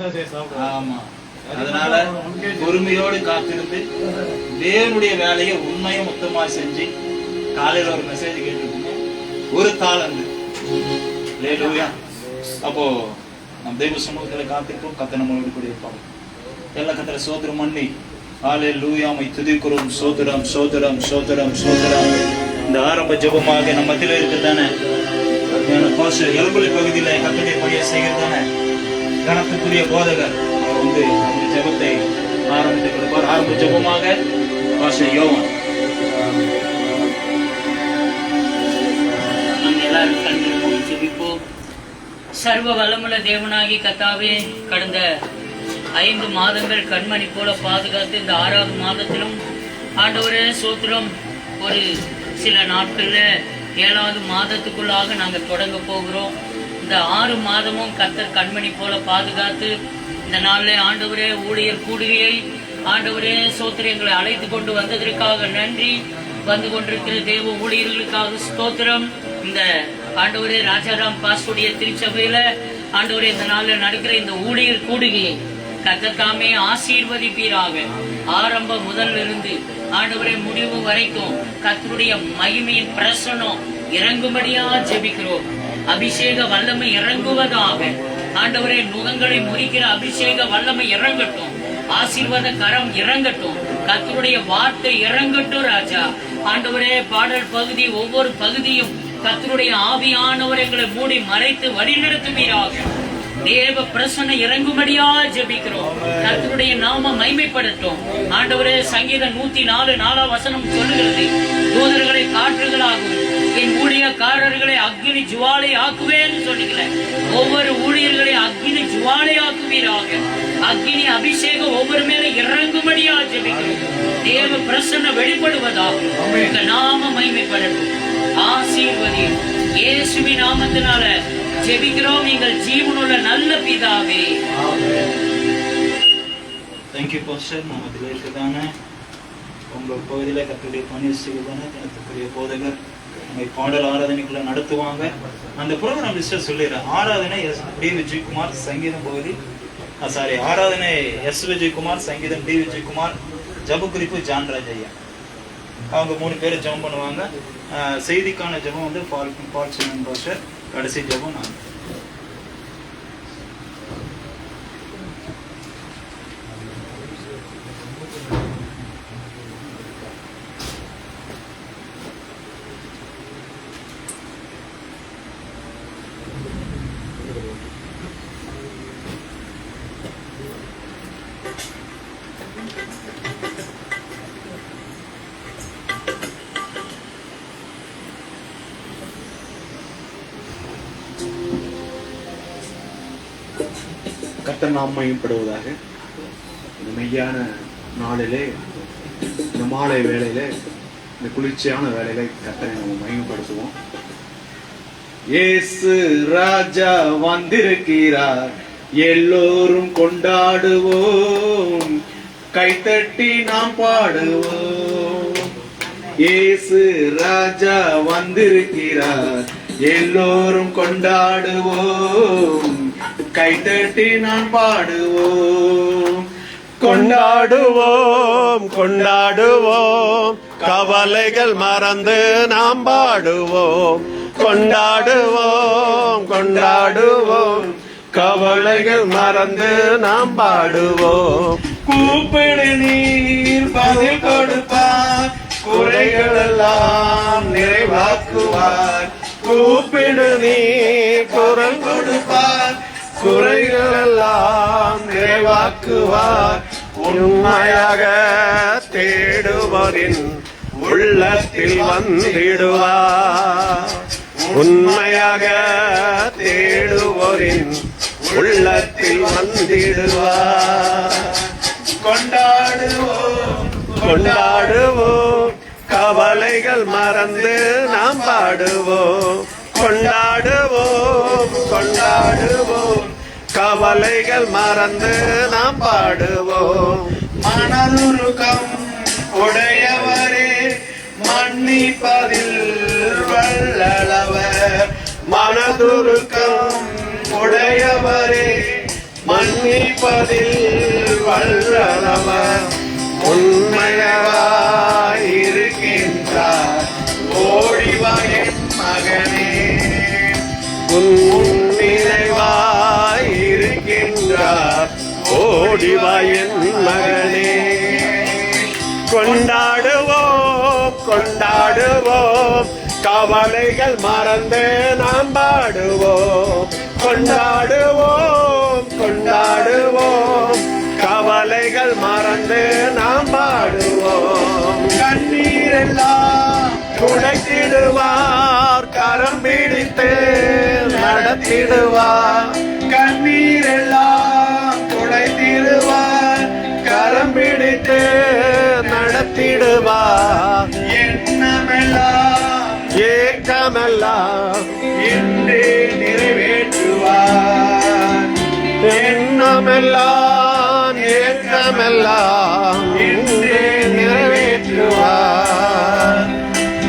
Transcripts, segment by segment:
ஆமா, அதனால பொறுமையோடு காத்திருந்து தேவனுடைய வேலையை உண்மையும் மொத்தமா செஞ்சு காலையில ஒரு மெசேஜ் கேட்டிருக்கீங்க, ஒரு தாளந்து. அப்போ நம் தெய்வ சமூகத்துல காத்திருப்போம். கத்த நம்மளோடு கூட இருப்பாங்க. எல்லா கத்திர சோதரம் பண்ணி ஹல்லேலூயாமை துதிக்கிறோம். சோதரம் சோதரம் சோதரம் சோதரம். இந்த ஆரம்ப ஜெபமாக நம்ம மத்தியில இருக்குதானே எலும்புலி பகுதியில கத்துடைய பணியை செய்கிறதானே கணத்துக்குரிய போதகர் அவர் வந்து அந்த ஜெபத்தை ஆரம்பித்துக் கொடுப்பார். ஆரம்ப ஜெபமாக பாஸ்டர் யோவான். சர்வ வல்லமுள்ள தேவனாகி கர்த்தாவே, கடந்த 5 மாதங்கள் கண்மணி போல பாதுகாத்து இந்த 6வது மாதத்திலும் ஆண்டவரே சோத்திரம், ஒரு சில நாட்கள்ல 7வது மாதத்துக்குள்ளாக நாங்கள் தொடங்க போகிறோம். இந்த 6 மாதமும் கர்த்தர் கண்மணி போல பாதுகாத்து இந்த நாளிலே ஆண்டவரே ஊழியர் கூடுகையை ஆண்டவரே சோத்திரம் எங்களை அழைத்து கொண்டு வந்ததற்காக நன்றி. வந்து கொண்டிருக்கிற தேவ ஊழியர்களுக்காக ஸ்தோத்திரம். இந்த ஆண்டவரே ராஜாராம் பாஸ்டுடைய திருச்சபையில ஆண்டவரே இந்த நாள்ல நடக்கிற இந்த ஊழியர் கூடுகையை கர்த்தர் தாமே ஆசீர்வதிப்பீராக. ஆரம்பம் முதல் இருந்து ஆண்டவரே முடிவு வரைக்கும் கர்த்தருடைய மகிமையின் பிரசன்னம் இறங்கும்படியா ஜெபிக்கிறோம். அபிஷேக வல்லமை இறங்குவதாக. ஆண்டவரே நுகங்களை முறிக்கிற அபிஷேக வல்லமை இறங்கட்டும். ஆசீர்வாத கரம் இறங்கட்டும். கர்த்தருடைய வார்த்தை இறங்கட்டும் ராஜா. ஆண்டவரே பாடல் பகுதி ஒவ்வொரு பகுதியும் கர்த்தருடைய ஆவியானவர் எங்களை மூடி மறைத்து வழிநடத்துவீராக. தேவ பிரசன்ன இறங்கும்படியா ஜெபிக்கிறோம். கர்த்தருடைய நாம மைமைப்படட்டும். ஆண்டவரே சங்கீதம் 104:4 சொல்லுகிறது, தூதர்களை காற்றுகளாகும், என் ஊழியக்காரர்களை அக்னி ஜுவாலை ஆக்குவேன்னு சொன்னீங்களே. ஒவ்வொரு ஊழியர்களை அக்னி ஜுவாலை ஆக்குவீராக. அக்னி அபிஷேகம் ஒவ்வொரு மேல இறங்கும்படியா ஜெபிக்கிறோம். தேவ பிரசன்ன வெளிப்படுவதாக. இந்த நாம மைமைப்படட்டும். ஆசீர்வதி இயேசுவின் நாமத்தினால ஜெபிக்கிறோம் எங்கள் ஜீவனுள்ள நல்ல பிதாவே. Thank you pastor. நாமத்தில் இருக்குதானே உங்க பகுதியில கர்த்தருடைய பணி செய்வதானே கர்த்தருடைய போதகர் நம்மை பாடல் ஆராதனைக்குள்ள நடத்துவாங்க. அந்த ப்ரோக்ராம் லிஸ்ட் சொல்லிடுறேன். ஆராதனை டி விஜயகுமார், சங்கீதம் பகுதி ஆராதனை எஸ் விஜயகுமார், சங்கீதம் டி விஜயகுமார், ஜப குறிப்பு ஜான்ராஜ் ஐயா. அவங்க 3 பேர் ஜெபம் பண்ணுவாங்க. செய்திக்கான ஜெபம் வந்து பால் சிவன் பாஸ்டர். கடைசி ஜெபம் நான். கர்த்தர் நாம் மையப்படுவதாக. இந்த மெய்யான நாளிலே, இந்த மாலை வேளையிலே, இந்த குளிர்ச்சியான வேளையிலே கர்த்தரை நம்ம மையப்படுத்துவோம். இயேசு ராஜா வந்திருக்கிறார், எல்லோரும் கொண்டாடுவோம், கைத்தட்டி நாம் பாடுவோம். இயேசு ராஜா வந்திருக்கிறார், எல்லோரும் கொண்டாடுவோம், கைத்தட்டி நாம் பாடுவோம். கொண்டாடுவோம் கொண்டாடுவோம், கவலைகள் மறந்து நாம் பாடுவோம். கொண்டாடுவோம் கொண்டாடுவோம், கவலைகள் மறந்து நாம் பாடுவோம். கூப்பிடு நீர் பதில் கொடுப்பார், குறைகள் எல்லாம் நிறைவாக்குவார். கூப்பிடு நீர் குரல் கொடுப்பார், குறைகள் எல்லாம் நிறைவாக்குவார். உண்மையாக தேடுவரின் உள்ளத்தில் வந்திடுவார். உண்மையாக தேடுவோரின் உள்ளத்தில் வந்திடுவார். கொண்டாடுவோம் கொண்டாடுவோம், கவலைகள் மறந்து நாம் பாடுவோம். கொண்டாடுவோம் கொண்டாடுவோம், கவலைகள் மறந்து நாம் பாடுவோம். மனதுருக்கம் உடையவரே, மன்னிப்பதில் வல்லவர். மனதுருக்கம் உடையவரே, மன்னிப்பதில் வல்லவர் உண்மையாயிருக்கின்றார். ஓடிவா என் மகனே, நினைவாயிருக்கின்றார். ஓடிவா என் மகனே. கொண்டாடுவோம் கொண்டாடுவோம், கவலைகள் மறந்து நாம் பாடுவோம். கொண்டாடுவோம் கொண்டாடுவோம், கவலைகள் மறந்து நாம் பாடுவோம். கண்ணீரெல்லாம் துடைத்திடுவார், கரம் பிடித்து நடத்திடுவார். கண்ணீரெல்லாம் துடைத்திடுவார், கரம் பிடித்து நடத்திடுவார். எண்ணமெல்லாம் ஏக்கமெல்லாம் இன்றே நிறைவேற்றுவார். எண்ணமெல்லாம் ஏக்கமெல்லாம் இன்றே நிறைவேற்றுவார்.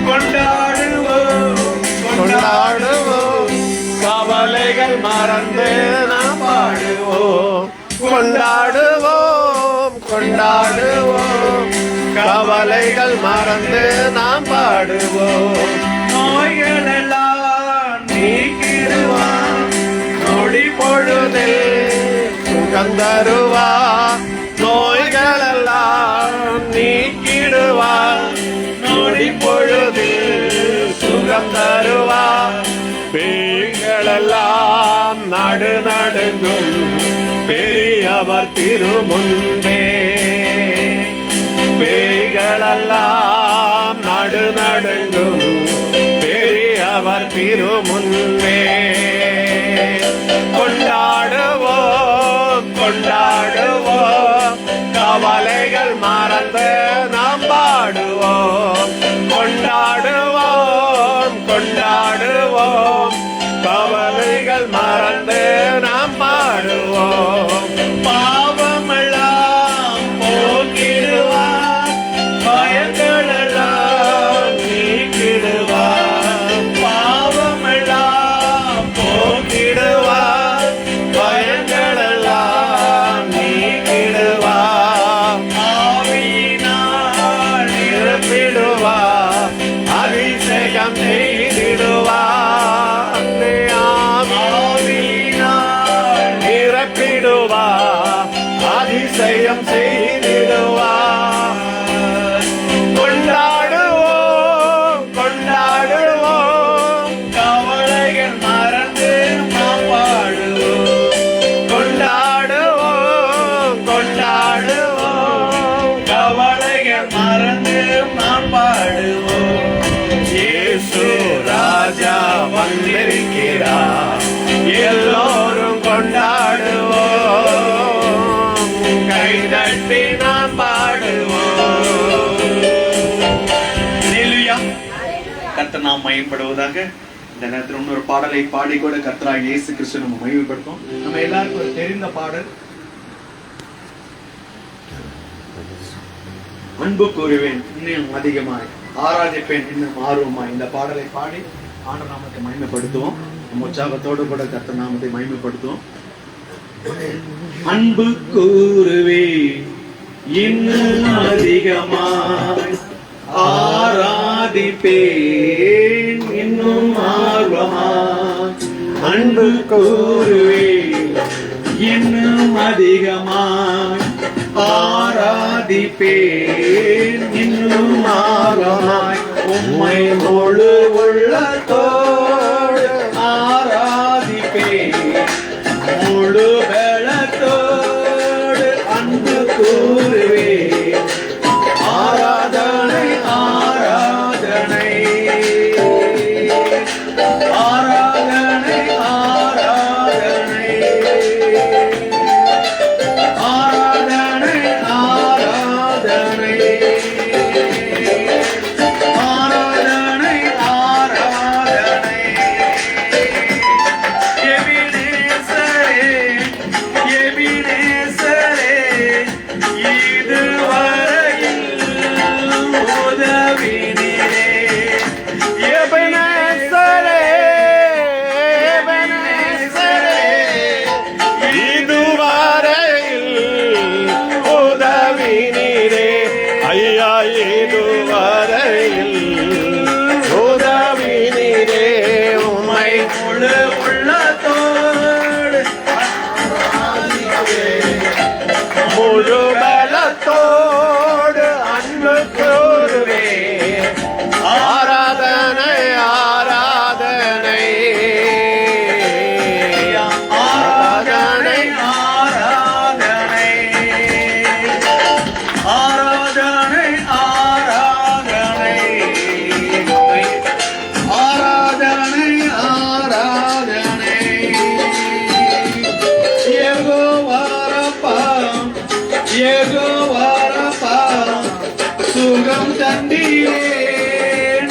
கொண்டாடுவோம் கொண்டாடுவோம், கவலைகள் மறந்து நாம் பாடுவோம். கொண்டாடுவோம் கொண்டாடுவோம், கவலைகள் மறந்து நாம் பாடுவோம். நோய்களெல்லாம் நீக்கிடுவார், நொடி பொழுதில் சுகம் தருவார். நோய்களெல்லாம் நீக்கிடுவார், நொடி பொழுதில் சுகம் தருவார். பேய்களெல்லாம் நடுநடுங்கும் பெரியவர் திருமுன்பே. பேய்களெல்லாம் நடுநடுங்கும் பெரியவர் திருமுன்பே. கொண்டாடுவோம் கொண்டாடுவோம், கவலைகள் மறந்து நாம் பாடுவோம். கொண்டாடுவோம் கொண்டாடுவோம், கவலைகள் மறந்து நாம் பாடுவோம். பாவமெல்லாம் போக்கிடுவார், பயங்களெல்லாம் நீக்கிடுவார். பாவமெல்லாம் போக்கிடுவார், பயங்களெல்லாம் நீக்கிடுவார். ஆவியினால் நிரப்பிடுவார், அபிஷேகம் செய்திடுவார். ஆவியினால் நிரப்பிடுவார், அதிசயம் செய்திடுவார். கொண்டாடுவோம் கொண்டாடுவோம், கவலைகள் மறந்து நாம் பாடுவோம். கொண்டாடுவோம் கொண்டாடுவோம், கவலைகள் மறந்து நாம் பாடுவோம். இயேசு ராஜா வந்திருக்கிறார், எல்லோரும் கொண்டாடுவோம். கைதட்டி நாம் பாடுவோம். ஹல்லேலூயா. கர்த்தர் நாம் மகிமைப்படுவதாக. இந்த நேரத்தில் இன்னொரு பாடலை பாடி கூட கர்த்தராகிய இயேசு கிறிஸ்து நம்ம மகிமைப்படுத்தும். நம்ம எல்லாருக்கும் ஒரு தெரிந்த பாடல், அன்பு கூறுவேன் இன்னும் அதிகமாய், ஆராதிப்பேன் இன்னும் ஆர்வமாய். இந்த பாடலை பாடி ஆண்டவர் நாமத்தை மகிமைப்படுத்துவோம். நம்ம உற்சாகத்தோடு கூட கர்த்தர் நாமத்தை மகிமைப்படுத்துவோம். அன்பு கூறுவேன் இன்னும் அதிகமாய், ஆராதிப்பேன் இன்னும் ஆர்வமாய். அன்பு கூறுவேன் இன்னும் அதிகமாய், ஆராதிப்பேன் இன்னும் ஆர்வமாய். உம்மை முழு உள்ளத்தோடு ஆராதிப்பேன், முழு பலத்தோடு அன்பு கூறுவேன். ஆராதனை ஆராதனை ஆராதனை ஆராதனை ஆராதனை ஆராதனை ஆராதனை ஆராதனை. எபினேசரே எபினேசரே யெகோவா ரப்பா சுகம் தந்தீரே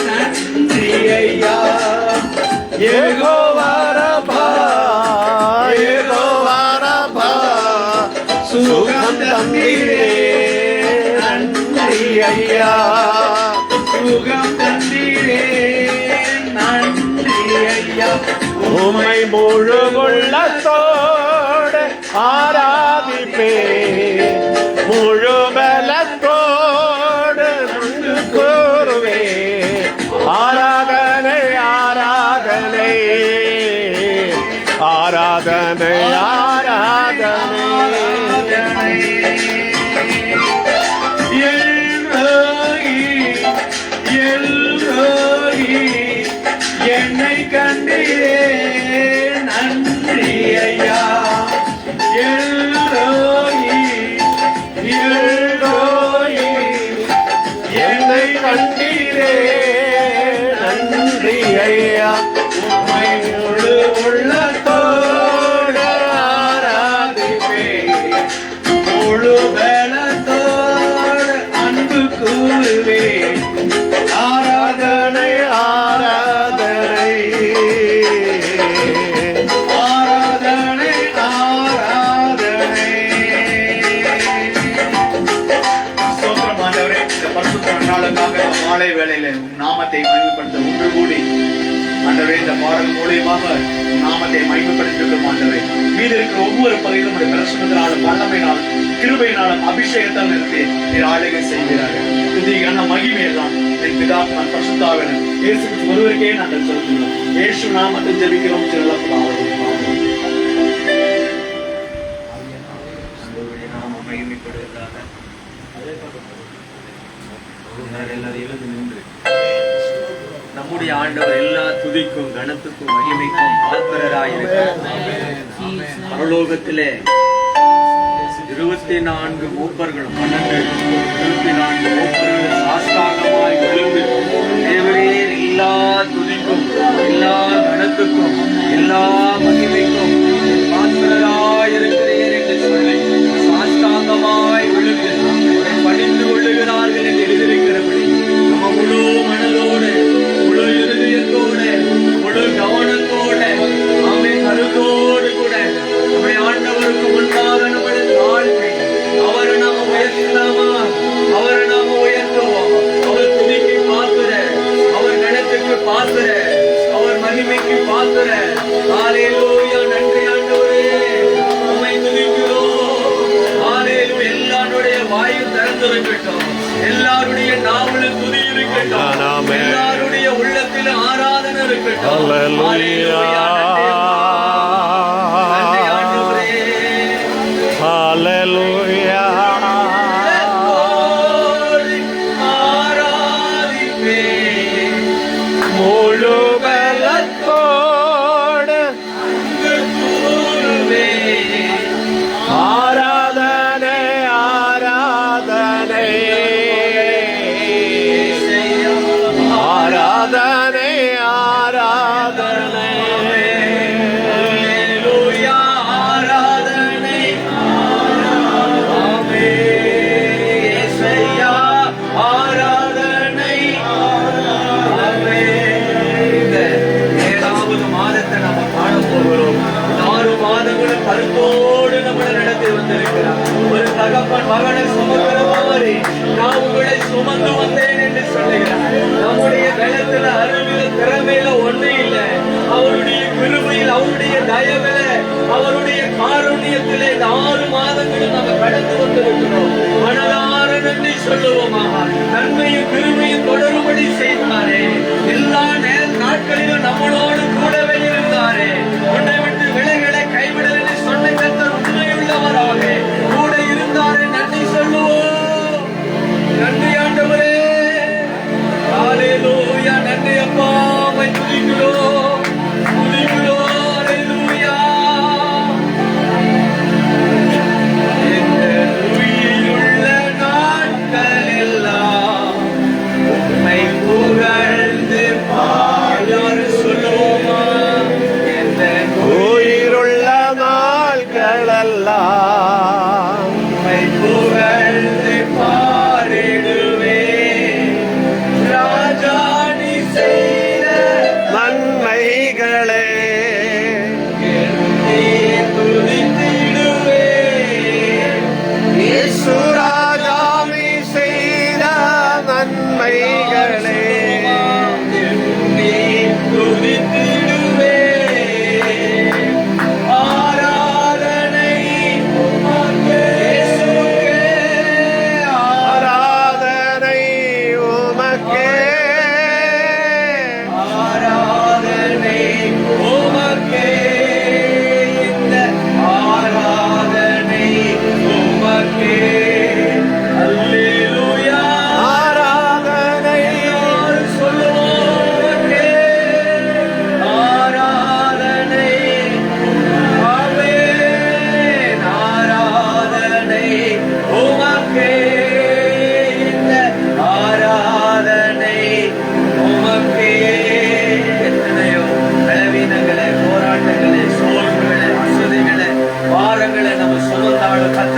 நன்றி ஐயா. யெகோவா ரப்பா, யெகோவா ரப்பா, சுகம் தந்தீரே நன்றி ஐயா. சுகம் தந்தீரே நன்றி ஐயா. உம்மை முழு உள்ளத்தோடு ஆராதிப்பே, முழு பலத்தோடு நன்றி கூறுவே. ஆராதனை ஆராதனை ஆராதனை ஆராதனை. என்னை கண்டீரே நன்றி ஐயா. எல்லோயி எல்லோயி என்னை கண்டீரே நன்றி ஐயா. உம்மை முழு உள்ளத்தோடு ஆராதிப்பேன், முழு பலத்தோடு அன்பு கூறுவேன். ஆராதனை ஆராதனை ஆராதனை ஆராதனை. ஸ்தோத்திரம் ஆண்டவரே, இந்த பரிசுத்த நாளுக்காக மாலை வேளையில உம் நாமத்தை மகிமைப்படுத்த ஒன்று கூடி ஆண்டவரே, இந்த பாடல் மூலியமாக உம் நாமத்தை மகிமைப்படுத்திருக்கிறோம் ஆண்டவரே. மீது இருக்கிற ஒவ்வொரு பகுதியிலும் ஒரு பிரசனத்தினாலும் வல்லமையினாலும் கிருபையினாலும் அபிஷேகத்தால் நிறுத்தி நீர் ஆளுகை செய்கிறார்கள். துதிகான மகிமையெல்லாம் என் பிதாவின் பரிசுத்தாவின் இயேசு கிறிஸ்து ஒருவருக்கே நாங்கள் செலுத்துகிறோம். இயேசு நாமத்தில் ஜெபிக்கிறோம். மகிமைப்படுவதாக. எல்லாரும் எழுந்து நின்று நம்முடைய ஆண்டவர் எல்லா துதிக்கும் கனத்துக்கும் மகிமைக்கும் பாத்திரராயிருக்கிறார். பரலோகத்திலே 24 மூப்பர்களும் 24 மூப்பர்களும் சாஷ்டாங்கமாய் விழுந்து தேவரே எல்லா துதிக்கும் எல்லா கனத்துக்கும் எல்லா மகிமைக்கும் பாத்திரராயிருக்கிறீர் என்று சொல்லி சாஷ்டாங்கமாய் விழுந்து பணிந்து கொள்ளுகிறார்கள் என்று எழுதியிருக்கிறபடி நம்ம முழு மனதோடு முழு இருதயத்தோடு முழு கவனத்தோடு அவை கருத்தோடு கூட நம்முடைய ஆண்டவருக்கு முன்பாக நம்முடைய தாழ்மை அவரை நாம உயர்த்தலாமா? அவரை நாம உயர்த்துவோம். அவர் துதிக்கு பாத்துற, அவர் கணத்துக்கு பாத்துற, அவர் மகிமைக்கு பாத்துற. ஹல்லேலூயா. நன்றி ஆண்டவரே, உம்மை துதிக்கிறோம். ஹல்லேலூயா. எல்லாருடைய வாயும் திறந்திருக்கட்டும், எல்லாருடைய நாவலும் துதி இருக்கட்டும், எல்லாருடைய உள்ளத்தில் ஆராதனை இருக்கட்டும். ஹல்லேலூயா. நன்றி ஆண்டவரே. ஹல்லேலூயா. ஆராதிப்பேன் முழு பலத்தோடு கூறுவேன். ஆராதனை ஆராதனை ஆராதனை ஆராதனை. ஹல்லேலூயா. ஆராதனை ஆமென். இயேசுயா. ஆராதனை ஆமென். இந்த 7வது மாதத்தை நம்ம காண போகிறோம். 6 மாதங்களும் கருத்தோடு நம்மளை நடத்தி வந்திருக்கிறார். ஒரு தகப்பன் மகனை சுமக்கிற மாதிரி நான் உங்களை சுமந்து வந்தேன் என்று சொல்லுகிறார். நம்முடைய பலத்துல அறிவில திறமையில ஒண்ணு இல்லை. அவருடைய கிருபையில் அவருடைய தயவில அவருடைய காருண்யத்திலே இந்த 6 மாதங்களும் நம்ம கடந்து வந்திருக்கிறோம். மனதார நன்றி சொல்லுவோமாக. நன்மையும் கிருபையும் தொடரும்படி செய்தாரே. எல்லா நாட்களிலும் நம்மளோடு கூடவே இருந்தாரே. உன்னை விட்டு விலைகளை கைவிடலை சொன்ன கர்த்தர் உண்மையுள்ளவராக கூட இருந்தாரே. நன்றி சொல்லுவோம். நன்றி ஆண்டவரே. ஹல்லேலூயா. நன்றி அப்பா. உம்மை துதிக்கிறோம், துதிக்கிறோம். ஹல்லேலூயா.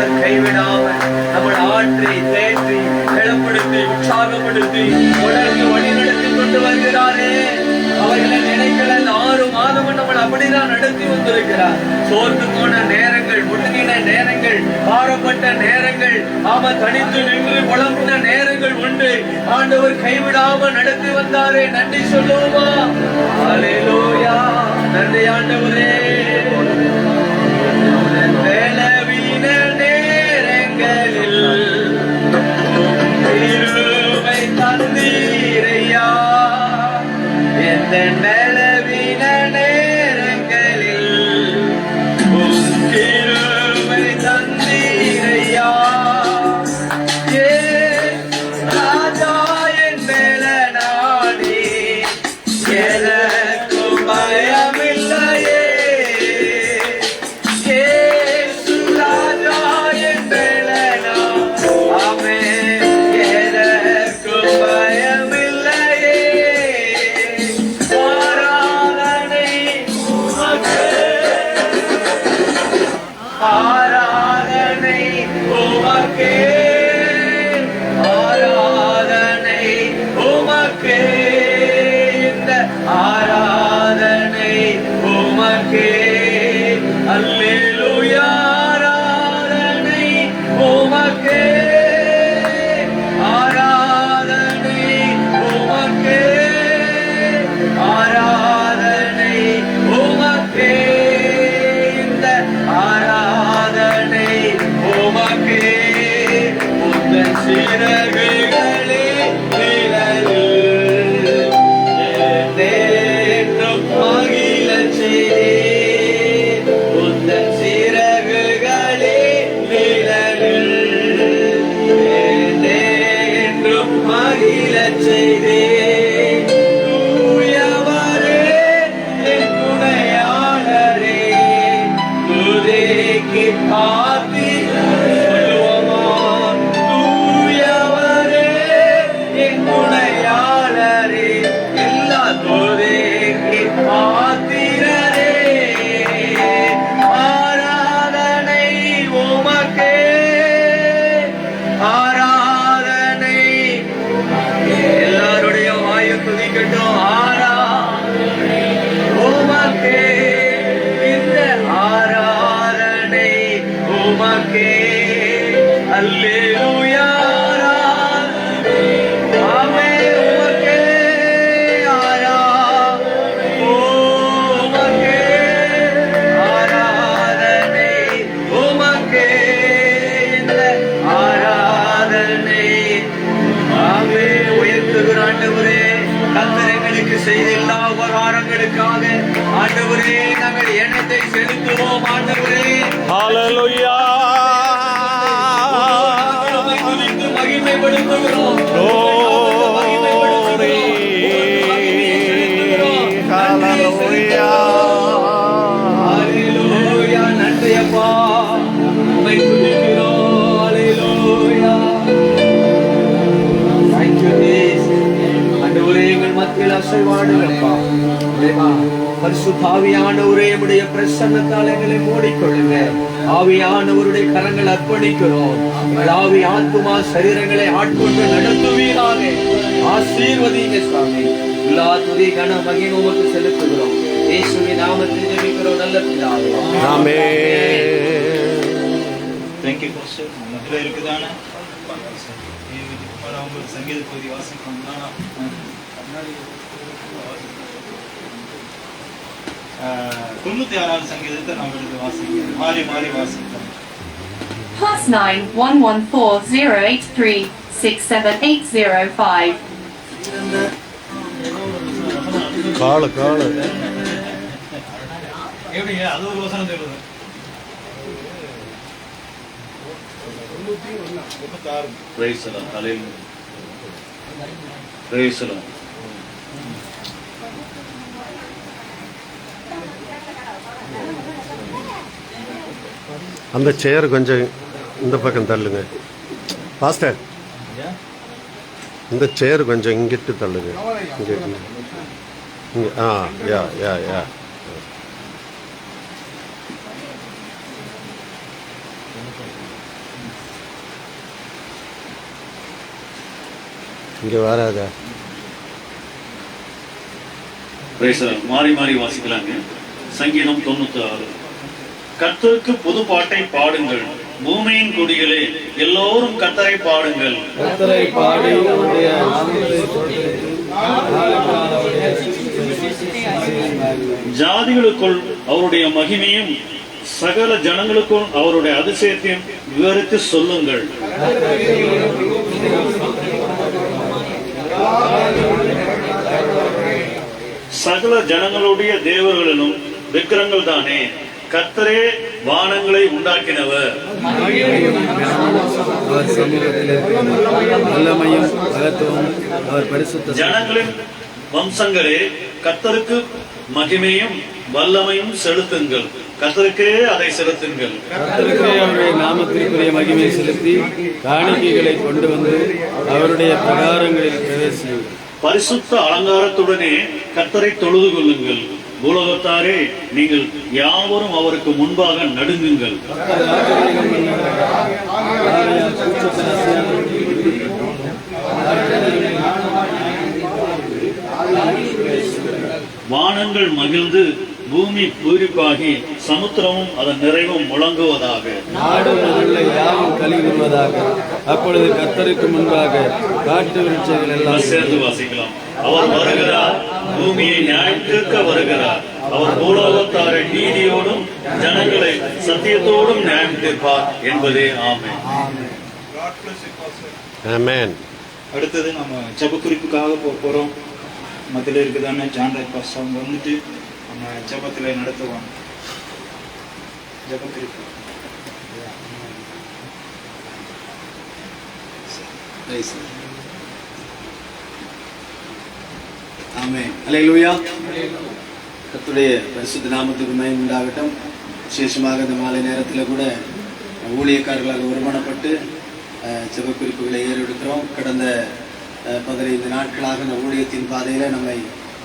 கர்த்தர் கைவிடாமல் நம்மளை ஆற்றி தேற்றி பலப்படுத்தி உற்சாகப்படுத்தி தொடர்ந்து வழி நடத்தி கொண்டு வருகிறாரே. அவர்களை நினைக்கிற 6 மாதம் நம்மளை அப்படிதான் நடத்தி வந்திருக்கிறார். சோர்ந்து போன நேரங்கள், முழுகின நேரங்கள், பாரப்பட்ட நேரங்கள், தனித்து நின்று புலம்பின நேரங்கள் உண்டு. ஆண்டவர் கைவிடாமல் நடத்தி வந்தாரே. நன்றி சொல்லுவோமா? அல்லேலூயா. நன்றி ஆண்டவரே. பலவீன நேரங்களில் கிருபை தந்தீரையா. எந்த பலவீன நேரங்களில் கிருபை தந்தீரையா. ராஜா என் மேல நாடி எனக்கு பயமில்லையே. ஆராதனை உமக்கே, ஆராதனை உமக்கே, இந்த ஆராதனை உமக்கே. அல்லேலூயா. ஆராதனை உமக்கே, ஆராதனை உமக்கே, ஆராதனை உமக்கே, இந்த ஆராதனை உமக்கே. உந்தன் சிறகுகளே நிழலில் என்றும் மகிழச் செய்தீர். உந்தன் சிறகுகளே நிழலில் என்றும் மகிழச் செய்தீர். தூயவரே என் துணையாளரே, துதிக்கு பாத்திரரே. தூயவரே என் துணையாளரே, எல்லா துதிக்கு பாத்திரரே. ஆராதனை உமக்கே, ஆராதனை. எல்லாருடைய வாயை துதிக்கட்டும். ஆராதனை உமக்கே, இந்த ஆராதனை உமக்கே. அல்லேலூயா. ஆமே உமக்கே ஆராதனை, உமக்கே ஆராதனை, உமக்கே இந்த ஆராதனை. ஆமே உயர்த்துகிற ஆண்டவரே, கர்த்தர் எங்களுக்கு செய்த எல்லா உபகாரங்களுக்காக ஆண்டவரே நாங்கள் எண்ணத்தை செலுத்துவோம். ஆண்டவரே ஹalleluya. மகிமைப்படுத்துகிறோம். Glory. Hallelujah. Hallelujah. நன்றி அப்பா, உம்மை துதிக்கிறோம். Hallelujah. Thank you Jesus. ஆண்டவரே எங்கள் மத்தியில் அசைவாடுங்கப்பா. பரிசுத்த ஆவியானவரே, உம்முடைய பிரசன்னத்தால் எங்களை மூடிக்கொள்ளுங்க. ஆவியானவருடைய கரங்கள் அர்ப்பணிக்கிறோம். ஆவி ஆத்துமா சரீரங்களை ஆட்கொண்டு நடத்துவீராக. ஆசீர்வதிங்க சுவாமி. எல்லா துதி கன மகிமை உமக்கு செலுத்துகிறோம். இயேசுவின் நாமத்தில் ஜெபிக்கிறோம் நல்ல பிதாவே. ஆமென். Thank you pastor. மத்தியில் இருக்குதானே அவங்க சங்கீத பகுதி வாசிக்கணும்னா 96வது சங்கீதத்தை நாம் எடுத்து வாசிக்கிறோம். மாறி மாறி வாசிக்கிறோம். +9 11408367805. கால எப்படிங்க அது ஒரு வசனம் சொல்லுது. 96. Praise the Lord. Hallelujah. Praise the Lord. அந்த சேர் கொஞ்சம் இந்த பக்கம் தள்ளுங்க பாஸ்டர். இந்த சேர் கொஞ்சம் இங்கிட்டு தள்ளுங்க. இங்கே யா யா யா. இங்கே வராதா? மாறி மாறி வாசிக்கலாங்க. சங்கீதம் 96. கர்த்தருக்கு புது பாட்டை பாடுங்கள், பூமியின் குடிகளே எல்லோரும் கர்த்தரை பாடுங்கள். கர்த்தரை பாடி அவருடைய ஜாதிகளுக்குள் அவருடைய மகிமையும் சகல ஜனங்களுக்குள் அவருடைய அதிசயத்தையும் விவரித்து சொல்லுங்கள். சகல ஜனங்களுடைய தேவர்களும் விக்கிரங்கள் தானே, கர்த்தரே வானங்களை உண்டாக்கினவர். ஜனங்களின் வம்சங்களே கர்த்தருக்கு மகிமையும் வல்லமையும் செலுத்துங்கள். கர்த்தருக்கே அதை செலுத்துங்கள். கர்த்தருக்கே அவருடைய நாமத்திற்குரிய மகிமை செலுத்தி காணிக்கைகளை கொண்டு வந்து அவருடைய பிரகாரங்களில் பிரவேசியுங்கள். பரிசுத்த அலங்காரத்துடனே கர்த்தரை தொழுது கொள்ளுங்கள். பூலோகத்தாரே நீங்கள் யாவரும் அவருக்கு முன்பாக நடுங்குங்கள். வானங்கள் மகிழ்ந்து பூமி பூரிப்பாகி சமுத்திரமும் அதன் நிறைவும் முழங்குவதாக. நாடும் யாவும் கலிவிடுவதாக. அப்பொழுது கர்த்தருக்கு முன்பாக காட்டு விருட்சங்கள் எல்லாம் சேர்ந்து வாசிக்கலாம். அவர் வருகிறார், பூமியை நியாயம் தீர்க்க வருகிறார். அவர் பூலோகத்தாரை நீதியோடும் ஜனங்களை சத்தியத்தோடும் நியாயம் தீர்ப்பார் என்பதே ஆமென். ஆமென். அடுத்தது நம்ம ஜெப குறிப்புக்காக போறோம். மத்தியில் இருக்குதானே ஜான்ராஜ் பாஸ்டர் அவங்க வந்துட்டு நம்ம ஜெபத்தில் நடத்துவாங்க. ஜெப குறிப்பு. ஆமென். அல்லேலூயா. கர்த்தருடைய பரிசுத்த நாமத்துக்கு மகிமை உண்டாகட்டும். விசேஷமாக இந்த மாலை நேரத்தில் கூட ஊழியக்காரர்களால் ஒருமனப்பட்டு ஜெப குறிப்புகளை ஏறெடுக்கிறோம். கடந்த 15 நாட்களாக இந்த ஊழியத்தின் பாதையில் நம்மை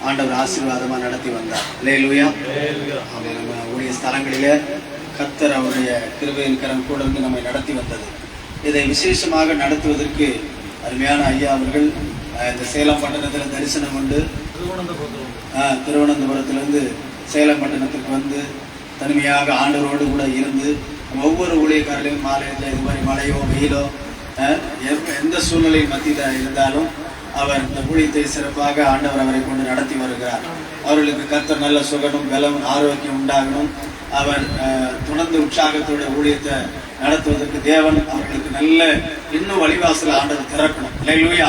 ஆண்டவர் ஆசீர்வாதமாக நடத்தி வந்தார். அல்லேலூயா. நம்ம ஊழிய ஸ்தலங்களிலே கர்த்தர் அவருடைய கிருபையின் கரம் கூட வந்து நம்மை நடத்தி வந்தது. இதை விசேஷமாக நடத்துவதற்கு அருமையான ஐயா அவர்கள் இந்த சேலம் பட்டணத்தில் தரிசனம் கொண்டு திருவனந்தபுரத்திலிருந்து சேலம் பட்டணத்துக்கு வந்து தனிமையாக ஆண்டவரோடு கூட இருந்து ஒவ்வொரு ஊழியக்காரர்களையும் மாலையில் இது மாதிரி மழையோ வெயிலோ எந்த சூழ்நிலையின் மத்தியில் இருந்தாலும் அவர் இந்த ஊழியத்தை சிறப்பாக ஆண்டவர் அவரை கொண்டு நடத்தி வருகிறார். அவர்களுக்கு கர்த்தர் நல்ல சுகமும் பலம் ஆரோக்கியம் உண்டாகணும். அவர் தொடர்ந்து உற்சாகத்தோட ஊழியத்தை நடத்துவதற்கு தேவன் அவர்களுக்கு நல்ல இன்னும் வழிவாசல ஆண்டவர் திறக்கணும். அல்லேலூயா.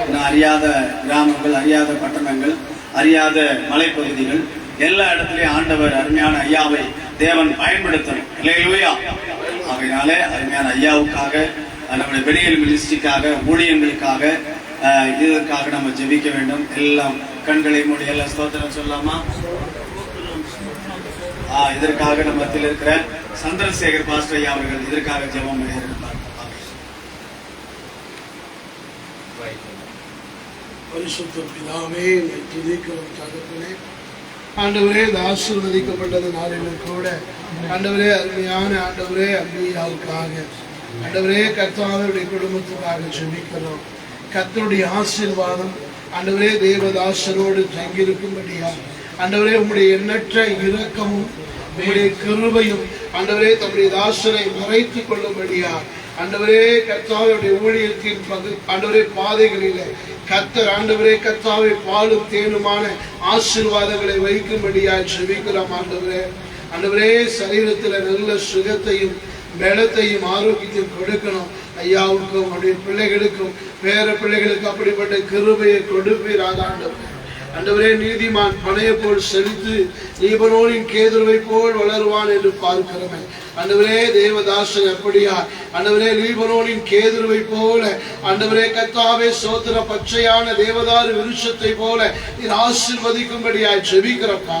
இன்னும் அறியாத கிராமங்கள், அறியாத பட்டணங்கள், அறியாத மலைப்பகுதிகள் எல்லா இடத்துலயும் ஆண்டவர் அருமையான ஐயாவை தேவன் பயன்படுத்தணும். அல்லேலூயா. ஆகையினாலே அருமையான ஐயாவுக்காக, நம்முடைய வெளியல் மினிஸ்ட்ரிக்காக, ஊழியங்களுக்காக, இதற்காக நம்ம ஜெபிக்க வேண்டும். எல்லாம் கண்களை மூடி எல்லாம் ஸ்தோத்திரம் சொல்லலாமா? இதற்காக நம்ம மத்தியில் இருக்கிற சந்திரசேகர் பாஸ்டர் ஐயா அவர்கள் இதற்காக ஜெபம் பண்ணியிருப்பார். பரிசுத்த பிதாவே, துதிக்கிறோம் தகப்பனே. ஆண்டவரே, இந்த ஆசீர்வதிக்கப்பட்டது நாளிலும் கூட ஆண்டவரே, அருமையான ஆண்டவரே அம்பியாவுக்காக ஆண்டவரே கர்த்தாவுடைய குடும்பத்துக்காக ஜெபிக்கிறோம். கர்த்தருடைய ஆசீர்வாதம் ஆண்டவரே தேவதாசரோடு தங்கியிருக்கும்படியா ஆண்டவரே உம்முடைய எண்ணற்ற இரக்கமும் உம்முடைய கிருபையும் ஆண்டவரே தம்முடைய தாசரை மறைத்துக் கொள்ளும்படியா ஆண்டவரே கர்த்தாவுடைய ஊழியத்தின் ஆண்டவரே பாதைகளிலே கர்த்தர் ஆண்டவரே கர்த்தாவை பாலும் தேனுமான ஆசீர்வாதங்களை வைக்கும்படியா ஜெபிக்கிறோம். ஆண்டவரே ஆண்டவரே சரீரத்தில் நல்ல சுகத்தையும் பலத்தையும் ஆரோக்கியத்தையும் கொடுக்கணும். ஐயாவுக்கும் அவருடைய பிள்ளைகளுக்கும் பேர பிள்ளைகளுக்கு அப்படிப்பட்ட கிருபையை கொடுப்பீராக ஆண்டவரே. ஆண்டவரே, நீதிமான் பனையை போல் செழித்து லீபனோனின் கேதுருவை போல் வளருவான் என்று பார்க்கிறோமே. ஆண்டவரே, தேவதாசன் அப்படியா ஆண்டவரே லீபனோனின் கேதுருவை போல ஆண்டவரே கர்த்தாவே சோத்திர பச்சையான தேவதாரு விருட்சத்தை போல நீர் ஆசீர்வதிக்கும்படியாய் ஜெபிக்கிறப்பா.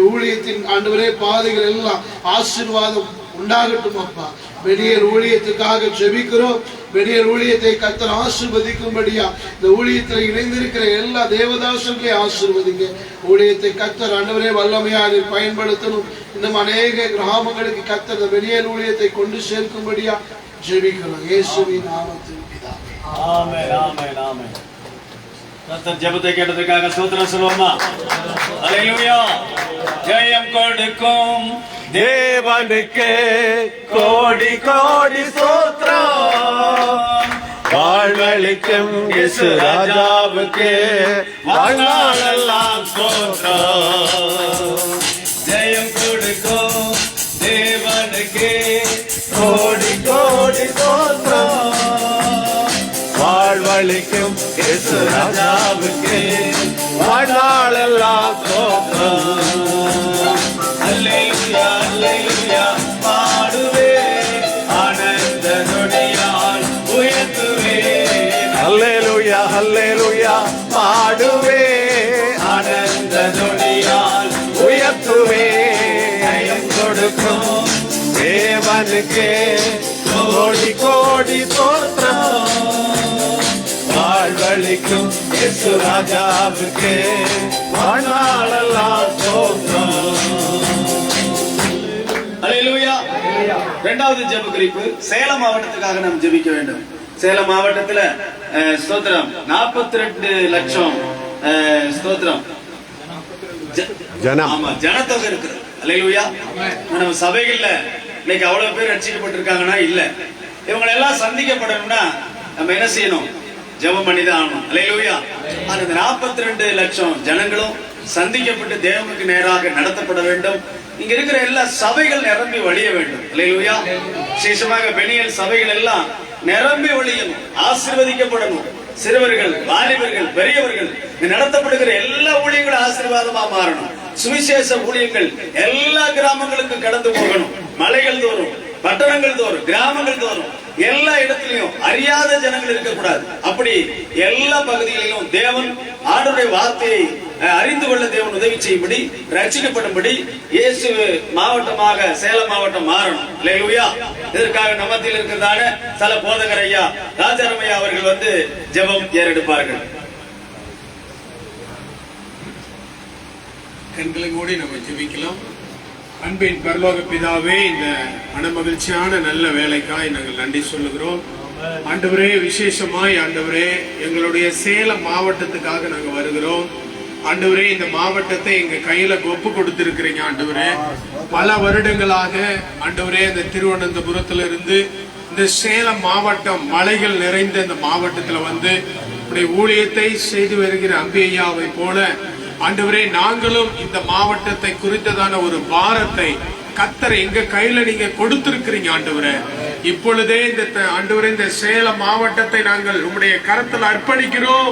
ஊழியத்தின் ஆண்டவரே பாதைகள் எல்லாம் ஆசீர்வாதம் உண்டாகட்டும் அப்பா. வெளியேர் ஊழியத்துக்காக ஜெபிக்கிறோம். வெளியேர் ஊழியத்தை கர்த்தர் ஆசீர்வதிக்கும்படியா இந்த ஊழியத்தில் இணைந்திருக்கிற எல்லா தேவதாசர்களையும் ஆசீர்வதிங்க. ஊழியத்தை கர்த்தர் ஆண்டவரே வல்லமையா பயன்படுத்தணும். இன்னும் அநேக கிராமங்களுக்கு கர்த்தர் இந்த வெளியேர் ஊழியத்தை கொண்டு சேர்க்கும்படியா ஜெபிக்கிறோம். இயேசுவின் நாமத்தில் பிதாவே. ஆமென், ஆமென், ஆமென். கர்த்தர் ஜெபத்தை கேட்டதுக்காக ஸ்தோத்திரம் சொல்லுவோமா? அல்லேலூயா. ஜெயம் கொடுக்கும் தேவனுக்கு கோடி கோடி ஸ்தோத்திரம். வாழ்வளிக்கும் இயேசு ராஜாவுக்கு வாழ்நாளெல்லாம் ஸ்தோத்திரம். ஜெயம் கொடுக்கும் தேவனுக்கு கோடி கோடி ஸ்தோத்திரம். வாழ்வளிக்கும் இயேசு ராஜாவுக்கு வாழ்நாளெல்லாம் ஸ்தோத்திரம். அல்லேலூயா அல்லேலூயா பாடுவே ஆனந்த நொடியால் உயர்த்துவே. அல்லேலூயா அல்லேலூயா பாடுவே ஆனந்த நொடியால் உயர்த்துவே. ஜெயம் கொடுக்கும் தேவனுக்கு கோடி கோடி ஸ்தோத்திரம். வாழ்வளிக்கும் இயேசு ராஜாவுக்கு வாழ்நாளெல்லாம் ஸ்தோத்திரம். அல்லேலூயா. இரண்டாவது ஜெப குறிப்பு, சேலம் மாவட்டத்துக்காக நாம் ஜெபிக்க வேண்டும். சேலம் மாவட்டத்துல ஸ்தோத்திரம் 42 லட்சம் ஸ்தோத்திரம் ஜனம். ஆமா ஜனத்தொகை இருக்கு. அல்லேலூயா. நம்ம சபைகள்ல இன்னைக்கு அவ்வளவு பேர் ரட்சிக்கப்பட்டிருக்காங்கன்னா இல்ல. இவங்க எல்லாம் சந்திக்கப்படணும்னா நம்ம என்ன செய்யணும்? ஜெபம் பண்ணிதான் ஆகணும். அல்லேலூயா. அந்த 42 லட்சம் ஜனங்களும் சந்திக்கப்பட்டு தேவனுக்கு நேராக நடத்தப்பட வேண்டும். இங்க இருக்கிற எல்லா சபைகள் நிரம்பி வழிய வேண்டும். அல்லேலூயா. விசேஷமாக பெனியல் சபைகள் எல்லாம் நிரம்பி வழியணும், ஆசீர்வதிக்கப்படணும். சிறுவர்கள், வாலிபர்கள், பெரியவர்கள் நடத்தப்படுகிற எல்லா ஊழியங்களும் ஆசீர்வாதமா மாறணும். சுவிசேஷ ஊழியங்கள் எல்லா கிராமங்களுக்கும் கடந்து போகணும். மலைகள் தோறும், பட்டணங்கள் தோறும், கிராமங்கள் தோறும் எல்லா இடத்திலையும் அறியாத ஜனங்கள் இருக்கக்கூடாது. அப்படி எல்லா பகுதிகளிலும் தேவன் ஆண்டவருடைய வார்த்தையை அறிந்து கொள்ள தேவன் உதவி செய்யும்படி, ரட்சிக்கப்படும்படி இயேசு மாவட்டமாக சேலம் மாவட்டம் மாறணும். அல்லேலூயா. இதற்காக நம்ம மத்தியில் இருக்கிறதான சில போதகர் ஐயா ராஜாராம் ஐயா அவர்கள் வந்து ஜெபம் ஏறெடுப்பார்கள். கண்களை மூடி நம்ம ஜெபிக்கலாம். அன்பின் பரலோக பிதாவே, இந்த மனமகிழ்ச்சியான நல்ல வேலைக்காய் நாங்கள் நன்றி சொல்லுகிறோம். ஆண்டவரே, விசேஷமாய் ஆண்டவரே எங்களுடைய சேலம் மாவட்டத்துக்காக நாங்கள் வருகிறோம். ஆண்டவரே, இந்த மாவட்டத்தை எங்க கையில ஒப்பு கொடுத்திருக்கிறீங்க. ஆண்டவரே, பல வருடங்களாக ஆண்டவரே இந்த திருவனந்தபுரத்துல இருந்து இந்த சேலம் மாவட்டம் மலைகள் நிறைந்த இந்த மாவட்டத்துல வந்து இப்படி ஊழியத்தை செய்து வருகிற அம்பியாவை போல ஆண்டவரே, நாங்களும் இந்த மாவட்டத்தை குறித்ததான ஒரு பாரத்தை கத்தரை எங்க கையில நீங்க கொடுத்திருக்கிறீங்க. ஆண்டவரே, இப்பொழுதே இந்த ஆண்டவரே இந்த சேலம் மாவட்டத்தை நாங்கள் உங்களுடைய கரத்தில் அர்ப்பணிக்கிறோம்.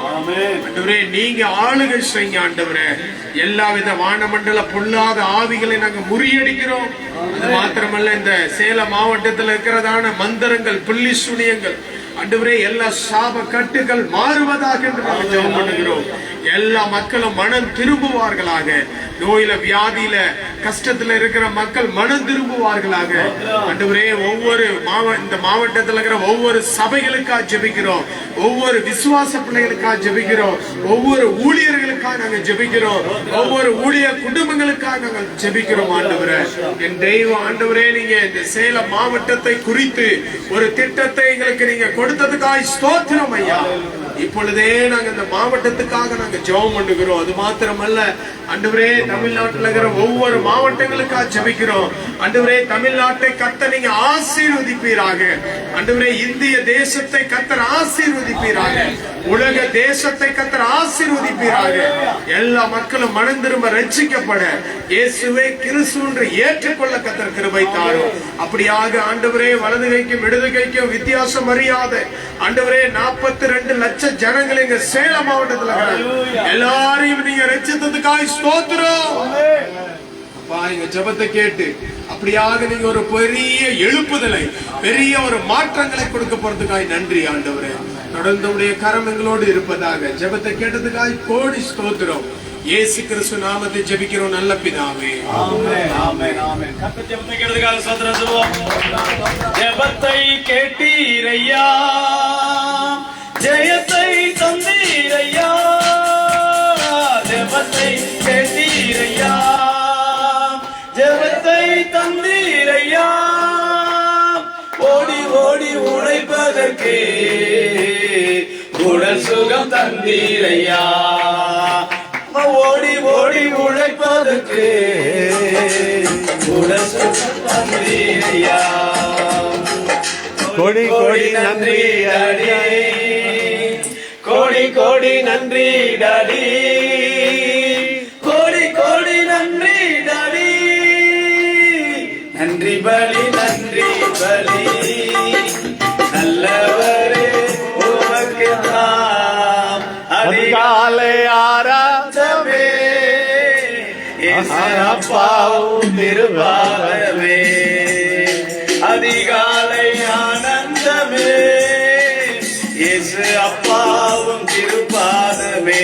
ஆண்டவரே, நீங்க ஆளுகை செய்யுங்க. ஆண்டவரே, எல்லாவித வானமண்டல பொல்லாத ஆவிகளை நாங்க முறியடிக்கிறோம். அது மாத்திரமல்ல, இந்த சேலம் மாவட்டத்தில் இருக்கிறதான மந்திரங்கள், புள்ளி சுனியங்கள் ஆண்டவரே எல்லா சாப கட்டுகள் மாறுவதாக என்று நாங்கள் ஜெபம் பண்ணுகிறோம். எல்லா மக்களும் மனம் திரும்புவார்களாக. நோயில, வியாதியில, கஷ்டத்துல இருக்கிற மக்கள் மனம் திரும்புவார்களாக. ஆண்டவரே, ஒவ்வொரு இந்த மாவட்டத்தில் இருக்கிற ஒவ்வொரு சபைகளுக்காக ஜெபிக்கிறோம். ஒவ்வொரு விசுவாச பிள்ளைகளுக்காக ஜெபிக்கிறோம். ஒவ்வொரு ஊழியர்களுக்காக நாங்கள் ஜெபிக்கிறோம். ஒவ்வொரு ஊழிய குடும்பங்களுக்காக நாங்கள் ஜெபிக்கிறோம். ஆண்டவரே, என் தெய்வம் ஆண்டவரே, நீங்க இந்த சேலம் மாவட்டத்தை குறித்து ஒரு திட்டத்தை எங்களுக்கு நீங்க கொடுத்ததுக்காக ஸ்தோத்திரம் ஐயா. இப்பொழுதே நாங்க இந்த மாவட்டத்துக்காக நாங்க ஜெபம் பண்ணுகிறோம். அது மாத்திரமல்ல ஆண்டவரே, தமிழ்நாட்டில் இருக்கிற ஒவ்வொரு மாவட்டங்களுக்காக ஜெபிக்கிறோம். ஆண்டவரே, தமிழ்நாட்டை கர்த்தர் நீங்க ஆசீர்வதிப்பீராக. ஆண்டவரே, இந்திய தேசத்தை கர்த்தர் ஆசீர்வதிப்பீராக. உலக தேசத்தை கர்த்தர் ஆசீர்வதிப்பீராக. எல்லா மக்களும் மனம் திரும்ப ரட்சிக்கப்பட இயேசுவை கிறிஸ்து என்று ஏற்றுக்கொள்ள கர்த்தர் கிருபை தாரும். அப்படியாக ஆண்டவரே, வலது கைக்கும் இடது கைக்கும் வித்தியாசம் அறியாத ஆண்டவரே 42 லட்சம் ஜனங்கள் எங்க சேலம் மாவட்டத்தில் எல்லாரையும் நீங்க ரட்சித்ததுக்காக ஸ்தோத்திரம். அப்பா, எங்க ஜெபத்தை கேட்டு அப்படியாக நீங்க ஒரு பெரிய எழுப்புதலை, பெரிய ஒரு மாற்றங்களை கொடுக்க போறதுக்காக நன்றி ஆண்டவரே. தொடர்ந்து உடைய கரம் எங்களோடு இருப்பதாக. ஜெபத்தை கேட்டதுக்காக கோடி ஸ்தோத்திரம். இயேசு கிறிஸ்து நாமத்தை ஜெபிக்கிறோம் நல்ல பிதாவே. ஆமென் ஆமென் ஆமென். கர்த்தர் ஜெபத்தை கேட்டதுக்காக ஸ்தோத்திரம் சொல்லுவோம். ஜெபத்தை கேட்டீரையா, ஜெயத்தை தந்தீரையா. ஜெபத்தை கேட்டீரையா, ஜெபத்தை தந்தீரையா. ஓடி ஓடி உழைப்பதற்கே உடல் சுகம் தந்தீரையா. ஓடி ஓடி உழைப்பதற்கு உடல் சுகம் தந்தீரையா. கோடி கோடி நன்றி டாடி, கோடி கோடி நன்றி டாடி, கோடி கோடி நன்றி டாடி. நன்றி பலி நன்றி பலி நல்லவரே உமக்கு நாம் அதிகாலை ஆராதமே அப்பாவும் திருவாரமே. அதிகாலை ஆனந்தமே இயேசு அப்பாவும் திருப்பாதமே.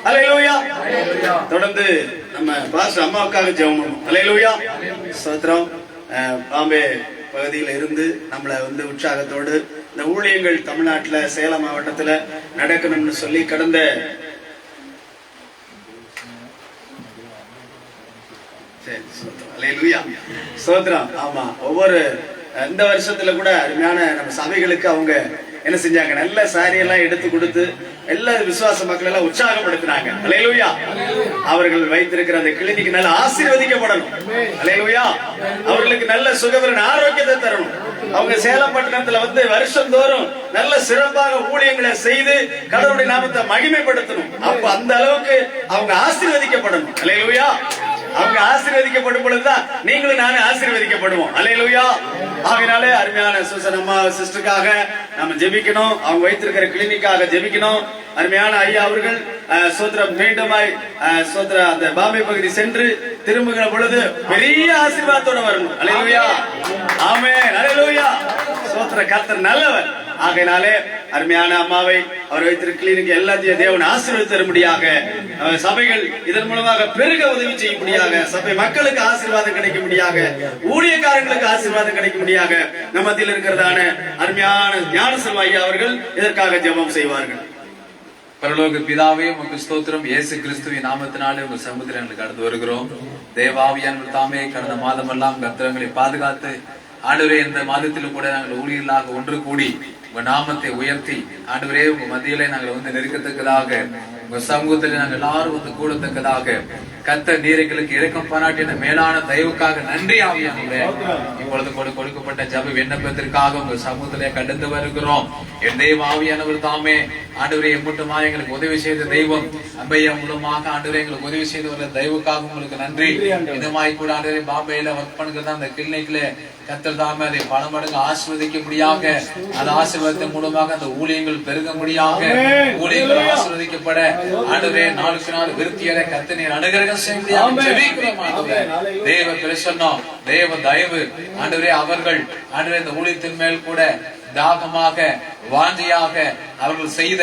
அல்லேலூயா. தொடர்ந்து நம்ம பாஸ்டர் அம்மாவுக்காக ஜெபம் பண்ணுவோம். அல்லேலூயா. ஸ்தோத்திரம். பாம்பே பகுதியில் இருந்து நம்மளை உற்சாகத்தோடு இந்த ஊழியங்கள் தமிழ்நாட்டுல சேலம் மாவட்டத்துல நடக்கணும்னு சொல்லி கடந்த சோத்ரம். ஆமா, ஒவ்வொரு இந்த வருஷத்துல கூட அருமையான நம்ம சபைகளுக்கு அவங்க என்ன செஞ்சாங்க, நல்ல சாரி எல்லாம் எடுத்து கொடுத்து எல்லா விசுவாச மக்கள் எல்லாம் உற்சாகப்படுத்தினாங்க. அல்லேலூயா. அவர்கள் வைத்திருக்கிற அந்த கிளினிக் நல்ல ஆசீர்வதிக்கப்படணும். அல்லேலூயா. அவர்களுக்கு நல்ல சுகவரன் ஆரோக்கியத்தை தரணும். அவங்க சேலம் பட்டணத்துல வருஷந்தோறும் நல்ல சிறப்பாக ஊழியங்களை செய்து கடவுளுடைய நாமத்தை மகிமைப்படுத்தணும். அப்ப அந்த அளவுக்கு அவங்க ஆசீர்வதிக்கப்படணும். அல்லேலூயா. அவங்க ஆசீர்வதிக்கப்படும் பொழுதுதான் நீங்களும் நானும் ஆசீர்வதிக்கப்படுவோம். அல்லேலூயா. ஆகையினாலே அருமையான சுசனம்மா சிஸ்டருக்காக நம்ம ஜெபிக்கணும். அவங்க வைத்திருக்கிற கிளினிக்காக ஜெபிக்கணும். அருமையான ஐயா அவர்கள் சோத்ரம் மீண்டுமாய் சோத்ரா அந்த பாம்பே பகுதி சென்று திரும்புகிற பொழுது பெரிய ஆசீர்வாதத்தோட வரணும். அல்லேலூயா. ஆமென். அல்லேலூயா. சோத்ர கர்த்தர் நல்லவர். ஆகையினாலே அருமையான அம்மாவை அவர் வைத்திருக்க கிளினிக் எல்லாத்தையும் தேவன் ஆசீர்வதித்து தரும்படியாக, சபைகள் இதன் மூலமாக பெருக உதவி செய்யும்படியாக, சபை மக்களுக்கு ஆசீர்வாதம் கிடைக்கும்படியாக, ஊழியக்காரர்களுக்கு ஆசீர்வாதம் கிடைக்கும்படியாக நம்ம மத்தியில் இருக்கிறதான அருமையான ஞானசெல்வ ஐயா அவர்கள் இதற்காக ஜெபம் செய்வார்கள். பரலோக பிதாவே உமக்கு ஸ்தோத்திரம். இயேசு கிறிஸ்துவின் நாமத்தினாலே உங்க சமுத்திரம் எங்களுக்கு கடந்து வருகிறோம். தேவாவியான் தாமே கடந்த மாதமெல்லாம் கர்த்தரங்களை பாதுகாத்து ஆண்டவரே இந்த மாதத்திலும் கூட நாங்கள் ஊழியர்களாக ஒன்று கூடி உங்க நாமத்தை உயர்த்தி ஆண்டவரே உங்க மத்தியிலே நாங்கள் நெருக்கத்தக்கதாக, உங்க சமூகத்தில் நாங்கள் எல்லாரும் கூடத்தக்கதாக கர்த்தர் நீர் எங்களுக்கு இரக்கம் பாராட்டின மேலான தயவுக்காக நன்றி ஆவியானவரே. இப்பொழுது கொடுக்கப்பட்ட ஜெப விண்ணப்பத்திற்காக உங்க சமூகத்திலே கடந்து வருகிறோம். என் தெய்வ ஆவியானவர் தாமே ஆண்டவரே எம்மட்டுமா எங்களுக்கு உதவி செய்த தெய்வம் அம்பையா மூலமாக ஆண்டவரே எங்களுக்கு உதவி செய்து வர தெய்வுக்காக உங்களுக்கு நன்றி. இதுமாய் கூட ஆண்டவரே பாம்பேல ஒர்க் பண்ணுகிறதா அந்த கிளினிக்ல கர்த்தர் தாமே அதை பல மடங்கு ஆசீர்வதிக்க முடியாக, அந்த ஆசீர்வாதத்தின் மூலமாக அந்த ஊழியங்கள் பெருக முடியாக, ஊழியங்கள் ஆசீர்வதிக்கப்பட ஆண்டவரே நாளுக்கு நாள் விருத்தியரை கர்த்தர் நீர் அனுகிரகம் செய்ய முடியாது ஜெபிக்கிறோம். ஆண்டவரே தேவ பிரசன்னம், தேவ தயவு ஆண்டவரே அவர்கள் ஆண்டவரே இந்த ஊழியத்தின் மேல் கூட தாகமாக வாஞ்சியாக அவர்கள் செய்த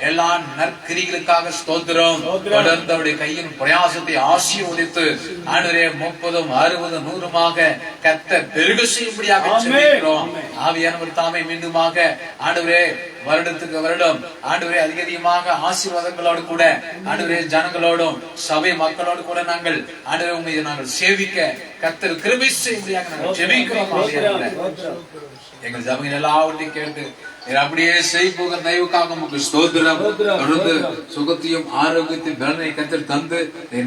எல்லா நற்கிரிகளுக்காக ஸ்தோத்திரம். தொடர்ந்து அவருடைய கையின் பிரயாசத்தை ஆசீர்வதித்து ஆண்டவரே 30, 60, 100 கர்த்தர் பெருக செய்யும்படியாக ஜெபிக்கிறோம். ஆவியானவர் தாமே மீண்டுமாக ஆண்டவரே வருடத்துக்கு வருடம் ஆண்டவரே அதிகமாக ஆசீர்வாதங்களோடு கூட ஆண்டவரே ஜனங்களோடும் சபை மக்களோடு கூட நாங்கள் ஆண்டவரே உண்மையை நாங்கள் சேவிக்க கர்த்தர் கிருபை செய்யும்படியாக நாங்கள் ஜெபிக்கிறோம். எங்கள் ஜபங்கள் எல்லாவற்றையும் கேட்டு அப்படியே செய்போகிற தயவுக்காக உங்களுக்கு ஸ்தோத்திரம். தொடர்ந்து சுகத்தையும் ஆரோக்கியத்தையும் பலனை கர்த்தர் தந்து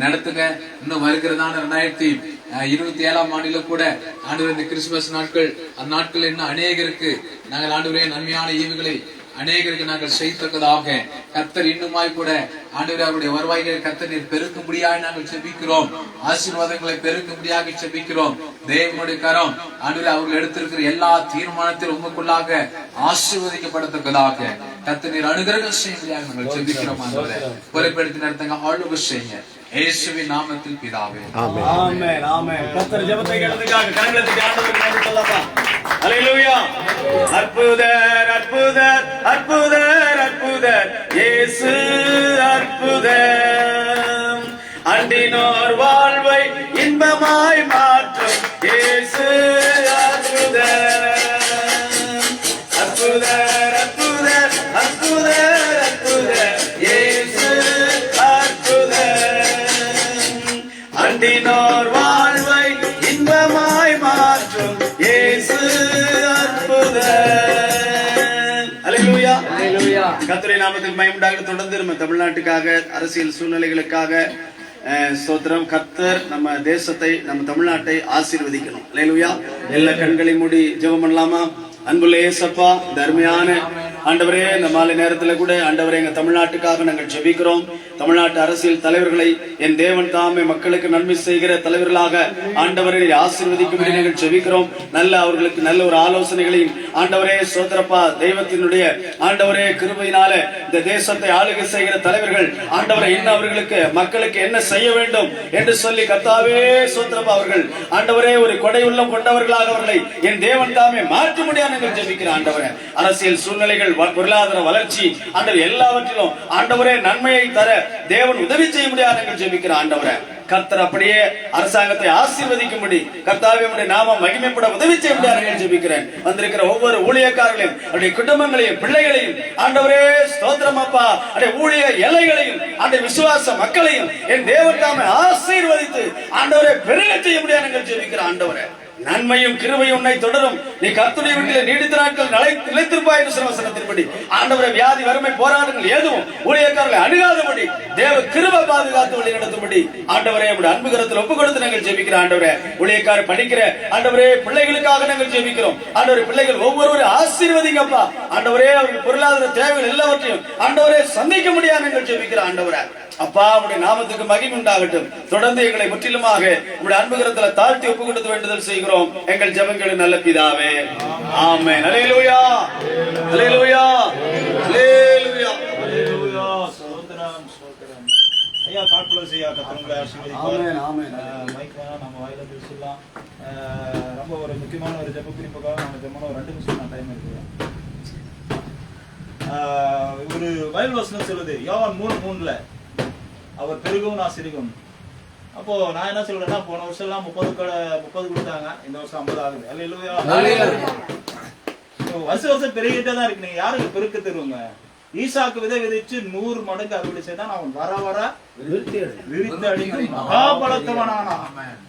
நடத்துங்க. இன்னும் வருகிறதான 2027ஆம் ஆண்டில கூட ஆண்டவரே இந்த கிறிஸ்துமஸ் நாட்கள், அந்த நாட்கள் இன்னும் அநேகருக்கு நாங்கள் ஆண்டவரே நன்மையான ஈவுகளை அநேகருக்கு நாங்கள் செய்ததாக கர்த்தர் இன்னுமாய் கூட ஆண்டவரே அவருடைய வருவாய்களை கர்த்தர் நீர் பெருக்கும்படியாக நாங்கள் செபிக்கிறோம். ஆசீர்வாதங்களை பெருக்கும்படியாக செபிக்கிறோம். தேவனுடைய கரம் ஆண்டவரே அவர்கள் எடுத்திருக்கிற எல்லா தீர்மானத்திலும் உங்களுக்குள்ளாக ஆசீர்வதிக்கப்படத்தக்கதாக கர்த்தர் நீர் அனுகிரகம் செய்யும்படியாக நாங்கள் செபிக்கிறோம். ஆண்டவரே பொறுப்பெடுத்து நடத்துங்க, ஆளுகை செய்யுங்க. இயேசுவின் நாமத்தில் பிதாவே ஆமென். ஆமென். ஆமென். கர்த்தர் ஜெபத்தை கேட்டதுக்காக கரங்களை தட்டி ஆண்டவருக்கு நன்றி சொல்லலாம். அல்லேலூயா. அற்புதர் அற்புதர் அற்புதர் அற்புதர் இயேசு அற்புதர். அண்டினோர் வாழ்வை இன்பமாய் மாற்றும் இயேசு அற்புதர். அற்புதர் அற்புதர் அற்புதர் அற்புதர் இயேசு அற்புதர். அண்டினோர் வாழ்வை இன்பமாய் மாற்றும் இயேசு அற்புதர். அல்லேலூயா. கர்த்தருடைய நாமத்துக்கு மகிமை தொடர்ந்து நம்ம தமிழ்நாட்டுக்காக அரசியல் சூழ்நிலைகளுக்காக ஸ்தோத்திரம். கர்த்தர் நம்ம தேசத்தை நம்ம தமிழ்நாட்டை ஆசீர்வதிக்கணும். அல்லேலூயா. எல்லா கண்களை மூடி ஜெபம் பண்ணலாமா? அன்புள்ள இயேசப்பா, இந்த அருமையான ஆண்டவரே, இந்த மாலை நேரத்துல கூட ஆண்டவரே எங்க தமிழ்நாட்டுக்காக நாங்கள் ஜெபிக்கிறோம். தமிழ்நாட்டு அரசியல் தலைவர்களை என் தேவன் தாமே மக்களுக்கு நன்மை செய்கிற தலைவர்களாக ஆண்டவரை ஆசீர்வதிக்கும்படி நாங்கள் ஜெபிக்கிறோம். அவர்களுக்கு நல்ல ஒரு ஆலோசனைகளையும் ஆண்டவரே சோதரப்பா தெய்வத்தினுடைய ஆண்டவரே கிருபையினால இந்த தேசத்தை ஆளுகை செய்கிற தலைவர்கள் ஆண்டவரை என்ன அவர்களுக்கு மக்களுக்கு என்ன செய்ய வேண்டும் என்று சொல்லி கர்த்தாவே சோதரப்பா அவர்கள் ஆண்டவரே ஒரு கொடை உள்ளம் கொண்டவர்களாக அவர்களை என் தேவன் தாமே மாற்ற முடியாது நாங்கள் ஜெபிக்கிறோம். ஆண்டவரே அரசியல் சூழ்நிலைகள் பொருளாதார வளர்ச்சி ஆண்டவர் எல்லாவற்றிலும் ஆண்டவரே நன்மையை தர தேவன் உதவி செய்ய முடியாது நாங்கள் ஜெபிக்கிறோம். ஆண்டவரே கர்த்தர் அப்படியே அரசாங்கத்தை ஆசீர்வதிக்கும்படி கர்த்தாவே நாம மகிமைப்பட உதவி செய்ய முடியாது ஜெபிக்கிறேன். வந்திருக்கிற ஒவ்வொரு ஊழியக்காரர்களையும் அவருடைய குடும்பங்களையும் பிள்ளைகளையும் ஆண்டவரே ஸ்தோத்திரம் அப்பா, ஊழிய எல்லைகளையும் அந்த விசுவாச மக்களையும் என் தேவன் தாமே ஆசீர்வதித்து ஆண்டவரே பெருக செய்ய முடியாது ஜெபிக்கிறேன். ஆண்டவரே நன்மையும் கிருபையும் உன்னை தொடரும். நீ கர்த்தருடைய வீட்டிலே நீடித்த நாட்கள் நிலைத்திருப்பாய் என்று வசனத்தின்படி ஆண்டவரே வியாதி வறுமை போராட்டங்கள் எதுவும் ஊழியக்காரர்களை அணுகாதபடி தேவ கிருபை பாதுகாத்து வழி நடத்தும்படி ஆண்டவரே அன்பு கரத்தில் ஒப்பு கொடுத்து நாங்கள் ஜெபிக்கிறோம். ஆண்டவரே ஊழியக்காரர் படிக்கிற ஆண்டவரே பிள்ளைகளுக்காக நாங்கள் ஜெபிக்கிறோம். ஆண்டவரே பிள்ளைகள் ஒவ்வொருவரும் ஆசீர்வதிங்கப்பா. ஆண்டவரே அவர்கள் பொருளாதார தேவைகள் எல்லாவற்றையும் ஆண்டவரே சந்திக்க முடியாது நாங்கள் ஜெபிக்கிறோம். ஆண்டவரே அப்பா உடைய நாமத்துக்கு மகிமை உண்டாகட்டும். தொடர்ந்து எங்களை முற்றிலுமாக உடைய அன்பு கரத்துல தாழ்த்தி ஒப்பு கொடுத்து வேண்டுதல் செய்கிறோம் எங்கள் ஜெபங்களின் நல்ல பிதாவே. ஆமென். அல்லேலூயா, அல்லேலூயா, அல்லேலூயா, அல்லேலூயா. ஸ்தோத்திரம், ஸ்தோத்திரம். ஐயா காட் பிளஸ் ஐயா, கர்த்தர் உங்களை ஆசீர்வதிப்பார். ஆமென், ஆமென். மைக் வேணா நம்ம வாயில பேசலாம். ரொம்ப ஒரு முக்கியமான ஒரு ஜெப குறிப்புக்காக நம்ம ஜெபமான ஒரு 2 நிமிஷம் நான் டைம் இருக்கு. ஒரு பைபிள் வசனம் சொல்லுது யோவான் 3:3 அவர் பெருகவும் நான் சிறுகும். அப்போ நான் என்ன சொல்றேன்னா, போன வருஷம் எல்லாம் 30 கொடுத்தாங்க, இந்த வருஷம் 50 ஆகுது. அல்லேலூயா. வருஷம் பெருகிட்டே தான் இருக்கு. நீங்க யாருக்கு பெருக்க தருவாங்க? ஈசாக்கு விதைச்சு 100 மடங்கு அறுவடை செய்தான் அவன் வர வர விருத்தி அடைந்து மகாபலத்தவனானா.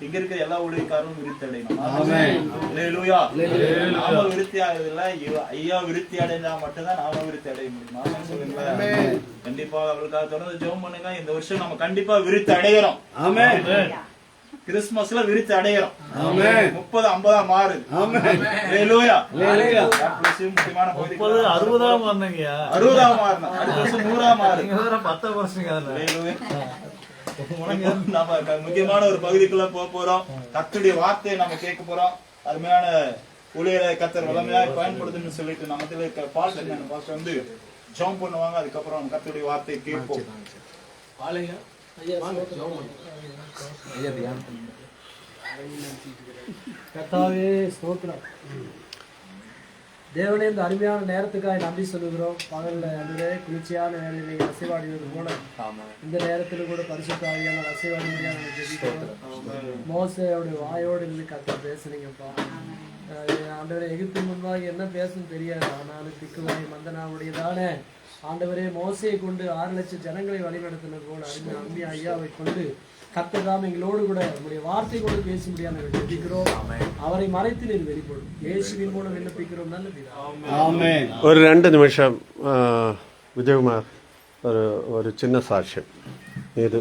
இங்க இருக்க எல்லா ஊழியக்காரரும் விருத்தி அடையணும். அல்லேலூயா. நாம விருத்தி ஆகுதுல்ல, ஐயா விருத்தி அடைந்தா மட்டும்தான் நாம விருத்தி அடைய முடியும். நாம சொல்லுங்களேன். கண்டிப்பா அவளுக்காக தொடர்ந்து ஜெபம் பண்ணுங்க. இந்த வருஷம் நம்ம கண்டிப்பா விருத்தி அடைகிறோம். கிறிஸ்துமஸ்ல விருத்தி அடைகிறோம். 30-50 மாறுது. அல்லேலூயா. முக்கியமான 60 மாறினீங்க, 60 மாறணும். அடுத்த வருஷம் 100 மாறுது. 10 வருஷம். நாம முக்கியமான ஒரு பகுதிக்குள்ள போறோம். கர்த்தருடைய வார்த்தையை நம்ம கேட்க போறோம். அருமையான ஊழியரை கர்த்தர் வல்லமையாக பயன்படுத்துன்னு சொல்லிட்டு நமத்துல இருக்க பாஸ்டர் வந்து ஜெபம் பண்ணுவாங்க. அதுக்கப்புறம் கர்த்தருடைய வார்த்தையை கேட்போம். கர்த்தாவே ஸ்தோத்திரம். தேவனே இந்த அருமையான நேரத்துக்காக நன்றி சொல்லுகிறோம். பகல்ல அந்த குளிர்ச்சியான வேலையை அசைவாடுவது போல இந்த நேரத்தில் கூட பரிசுத்த ஆவியான அசைவாடி முடியாது. மோசையோடைய வாயோடு இருந்து கர்த்தர் பேசுறீங்கப்பா. ஆண்டவரே எகிப்து முன்பாக என்ன பேசணும் தெரியாது, ஆனாலும் திக்குவாய் மந்தனாவுடையதான ஆண்டவரே மோசையை கொண்டு 6 லட்சம் ஜனங்களை வழிநடத்தினது போல அருமை ஐயாவை கொண்டு கர்த்தர் எங்களோடு கூட நம்முடைய வார்த்தை கொண்டு பேச முடியாது நாங்கள் ஜெபிக்கிறோம். அவரை மறைத்து நீர் வெளிப்படும். இயேசுவின் மூலம் விண்ணப்பிக்கிறோம். நல்ல பிதாவே. ஒரு 2 நிமிஷம் விஜயகுமார், ஒரு சின்ன சாட்சியம். இது